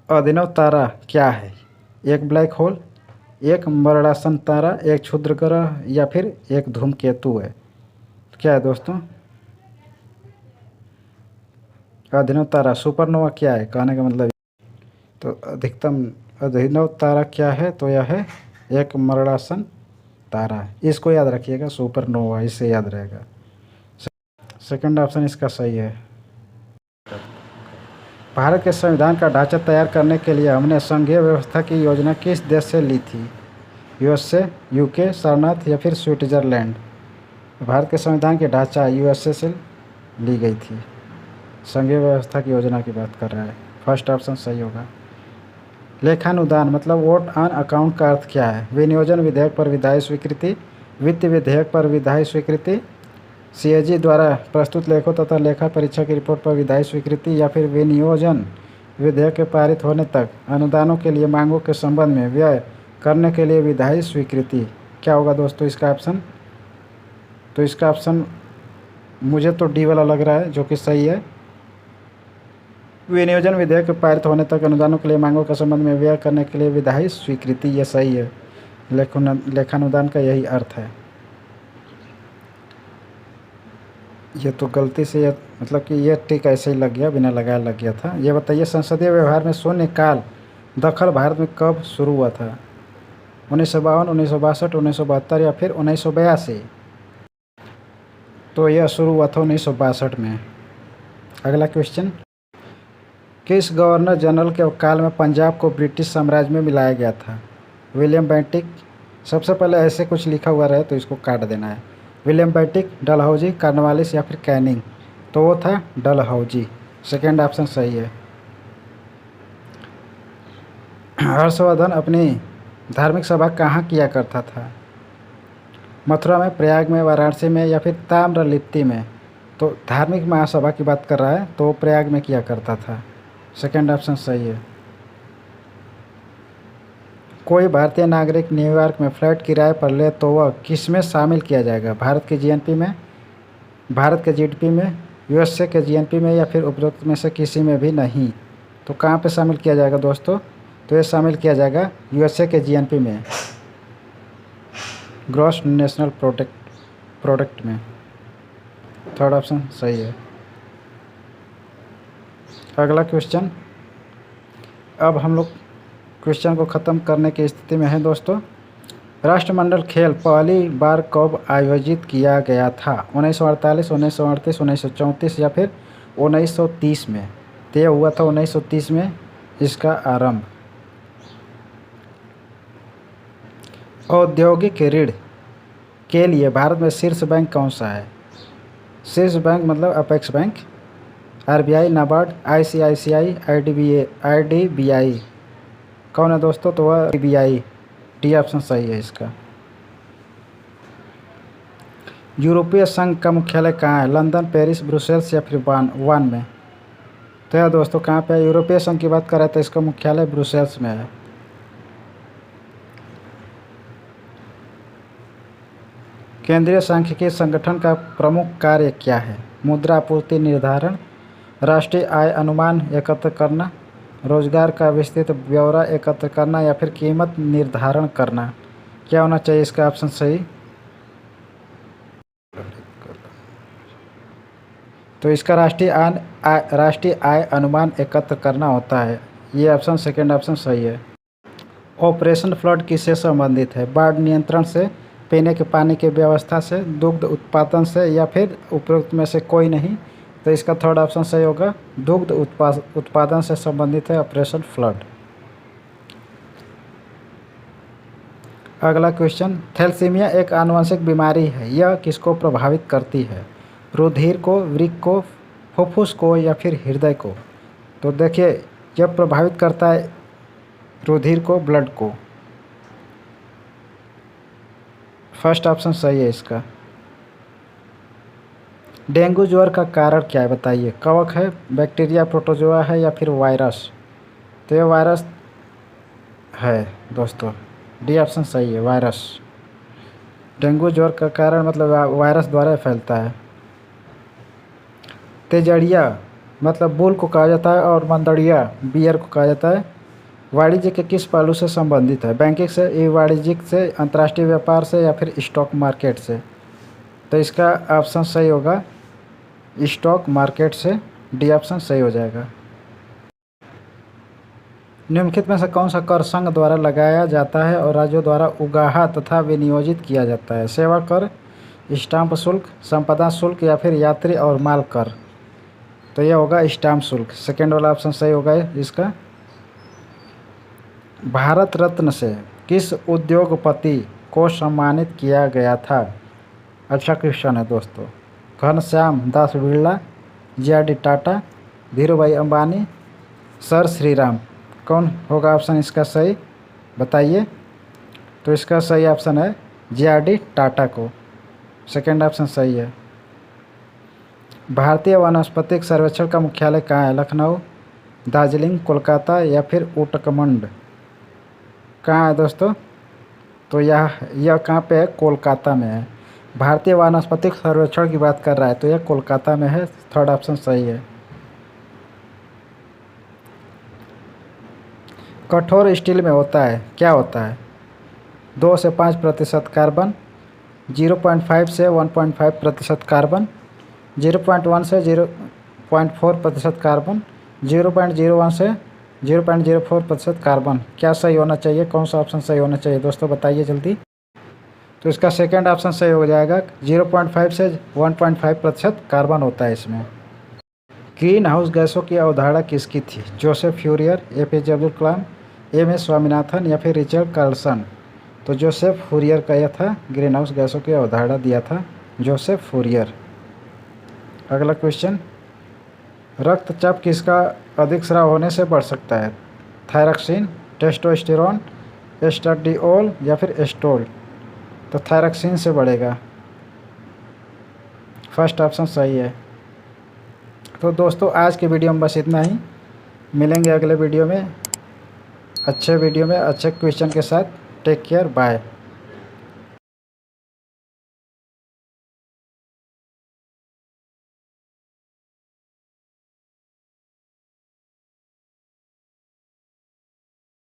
अभिनव तारा क्या है? एक ब्लैक होल, एक मरणासन तारा, एक क्षुद्र ग्रह या फिर एक धूमकेतु है। तो क्या है दोस्तों? अभिनव तारा सुपरनोवा क्या है? कहने का मतलब तो अधिकतम अभिनव तारा क्या है? तो यह है एक मरणासन तारा। इसको याद रखिएगा, सुपरनोवा, इससे याद रहेगा। सेकंड ऑप्शन इसका सही है। भारत के संविधान का ढांचा तैयार करने के लिए हमने संघीय व्यवस्था की योजना किस देश से ली थी? यूएसए, यूके, सारनाथ या फिर स्विट्जरलैंड? भारत के संविधान के ढांचा यूएसए से ली गई थी। संघीय व्यवस्था की योजना की बात कर रहा है। फर्स्ट ऑप्शन सही होगा। लेखानुदान मतलब वोट ऑन अकाउंट का अर्थ क्या है? विनियोजन विधेयक पर विधायी स्वीकृति, वित्त विधेयक पर विधायी स्वीकृति, सीएजी द्वारा प्रस्तुत लेखों तथा लेखा परीक्षा की रिपोर्ट पर विधायी स्वीकृति या फिर विनियोजन विधेयक के पारित होने तक अनुदानों के लिए मांगों के संबंध में व्यय करने के लिए विधायी स्वीकृति। क्या होगा दोस्तों इसका ऑप्शन? तो इसका ऑप्शन मुझे तो डी वाला लग रहा है, जो कि सही है। विनियोजन विधेयक पारित होने तक अनुदानों के लिए मांगों के संबंध में व्यय करने के लिए विधायी स्वीकृति, ये सही है। लेखानुदान का यही अर्थ है। ये तो गलती से मतलब कि ये टिक ऐसे ही लग गया, बिना लगाए लग गया था। ये बताइए, संसदीय व्यवहार में शून्यकाल दखल भारत में कब शुरू हुआ था? 1952, 1962, 1972 या फिर 1982? तो यह शुरू हुआ था 1962 में। अगला क्वेश्चन, किस गवर्नर जनरल के काल में पंजाब को ब्रिटिश साम्राज्य में मिलाया गया था? William Bentinck. सबसे पहले ऐसे कुछ लिखा हुआ रहे तो इसको काट देना है। विलियम बेंटिक, डलहौजी, कार्नवालिस या फिर कैनिंग? तो वो था डलहौजी। सेकेंड ऑप्शन सही है। हर्षवर्धन अपनी धार्मिक सभा कहाँ किया करता था? मथुरा में, प्रयाग में, वाराणसी में या फिर ताम्रलिप्ति में? तो धार्मिक महासभा की बात कर रहा है तो प्रयाग में किया करता था। सेकेंड ऑप्शन सही है। कोई भारतीय नागरिक न्यूयॉर्क में फ्लैट किराए पर ले तो वह किस में शामिल किया जाएगा? भारत के जीएनपी में, भारत के जीडीपी में, यूएसए के जीएनपी में या फिर उपरोक्त में से किसी में भी नहीं? तो कहाँ पे शामिल किया जाएगा दोस्तों? तो ये शामिल किया जाएगा यूएसए के जीएनपी में, ग्रॉस नेशनल प्रोडक्ट में। थर्ड ऑप्शन सही है। अगला क्वेश्चन, अब हम लोग क्वेश्चन को ख़त्म करने की स्थिति में है दोस्तों। राष्ट्रमंडल खेल पहली बार कब आयोजित किया गया था? 1948, 1938, 1934 या फिर 1930 में? तो यह हुआ था 1930 में इसका आरंभ। औद्योगिक ऋण के लिए भारत में शीर्ष बैंक कौन सा है? शीर्ष बैंक मतलब apex bank, RBI, NABARD, ICICI, IDBI? कौन है दोस्तों? तो वह आरबीआई। डी ऑप्शन सही है इसका। यूरोपीय संघ का मुख्यालय कहाँ है? लंदन, पेरिस, ब्रुसेल्स या फिर वान में? तो यह दोस्तों कहाँ पे है? यूरोपीय संघ की बात कर रहे थे, इसका मुख्यालय ब्रुसेल्स में है। केंद्रीय सांख्यिकी संगठन का प्रमुख कार्य क्या है? मुद्रा आपूर्ति निर्धारण, राष्ट्रीय आय अनुमान एकत्र करना, रोजगार का विस्तृत ब्यौरा एकत्र करना या फिर कीमत निर्धारण करना? क्या होना चाहिए इसका ऑप्शन सही? तो इसका राष्ट्रीय आय अनुमान एकत्र करना होता है। ये ऑप्शन सेकेंड ऑप्शन सही है। ऑपरेशन फ्लड किससे संबंधित है? बाढ़ नियंत्रण से, पीने के पानी की व्यवस्था से, दुग्ध उत्पादन से या फिर उपरोक्त में से कोई नहीं? तो इसका थर्ड ऑप्शन सही होगा। दुग्ध उत्पादन से संबंधित है ऑपरेशन फ्लड। अगला क्वेश्चन, थैलेसीमिया एक आनुवंशिक बीमारी है, यह किसको प्रभावित करती है? रुधिर को, वृक्क को, फुफ्फुस को या फिर हृदय को? तो देखिए, यह प्रभावित करता है रुधिर को, ब्लड को। फर्स्ट ऑप्शन सही है इसका। डेंगू ज्वर का कारण क्या है बताइए? कवक है, बैक्टीरिया, प्रोटोजोआ है या फिर वायरस? तो ये वायरस है दोस्तों, डी ऑप्शन सही है, वायरस। डेंगू ज्वर का कारण मतलब वायरस द्वारा फैलता है। तेजड़िया मतलब बुल को कहा जाता है और मंदड़िया बियर को कहा जाता है। वाणिज्य के किस पहलू से संबंधित है? बैंकिंग से, ई वाणिज्यिक से, अंतर्राष्ट्रीय व्यापार से या फिर स्टॉक मार्केट से? तो इसका ऑप्शन सही होगा स्टॉक मार्केट से, डी ऑप्शन सही हो जाएगा। निम्नलिखित में से कौन सा कर संघ द्वारा लगाया जाता है और राज्यों द्वारा उगाहा तथा विनियोजित किया जाता है? सेवा कर, स्टाम्प शुल्क, संपदा शुल्क या फिर यात्री और माल कर? तो यह होगा स्टाम्प शुल्क, सेकेंड वाला ऑप्शन सही होगा इसका। भारत रत्न से किस उद्योगपति को सम्मानित किया गया था? अच्छा क्वेश्चन है दोस्तों। घनश्याम दास बिरला, जे.आर.डी. टाटा, धीरूभाई अंबानी, सर श्रीराम? कौन होगा ऑप्शन इसका सही, बताइए। तो इसका सही ऑप्शन है जे.आर.डी. टाटा को, सेकेंड ऑप्शन सही है। भारतीय वानस्पतिक सर्वेक्षण का मुख्यालय कहाँ है? लखनऊ, दार्जिलिंग, कोलकाता या फिर उटकमंड? कहाँ है दोस्तों? तो यह कहाँ पे है? कोलकाता में है। भारतीय वानस्पतिक सर्वेक्षण की बात कर रहा है तो यह कोलकाता में है, थर्ड ऑप्शन सही है। कठोर स्टील में होता है, क्या होता है? 2 से 5% कार्बन, 0.5 से 1.5% कार्बन, 0.1 से 0.4% कार्बन, 0.01 से 0.04% कार्बन? क्या सही होना चाहिए? कौन सा ऑप्शन सही होना चाहिए दोस्तों, बताइए जल्दी। तो इसका सेकंड ऑप्शन सही हो जाएगा, 0.5 से 1.5% कार्बन होता है इसमें। ग्रीन हाउस गैसों की अवधारणा किसकी थी? Joseph Fourier, A P J. अब्दुल कलाम, एम.एस. स्वामीनाथन या फिर रिचर्ड कार्लसन? तो जोसेफ फूरियर का यह था, ग्रीन हाउस गैसों की अवधारणा दिया था जोसेफ फूरियर। अगला क्वेश्चन, रक्तचाप किसका अधिक स्राव होने से बढ़ सकता है? थायरक्सिन, टेस्टोस्टेरोन, एस्ट्राडियोल या फिर एस्टोल? तो थायरक्सिन से बढ़ेगा, फर्स्ट ऑप्शन सही है। तो दोस्तों आज के वीडियो में बस इतना ही, मिलेंगे अगले वीडियो में अच्छे क्वेश्चन के साथ। Take care, bye.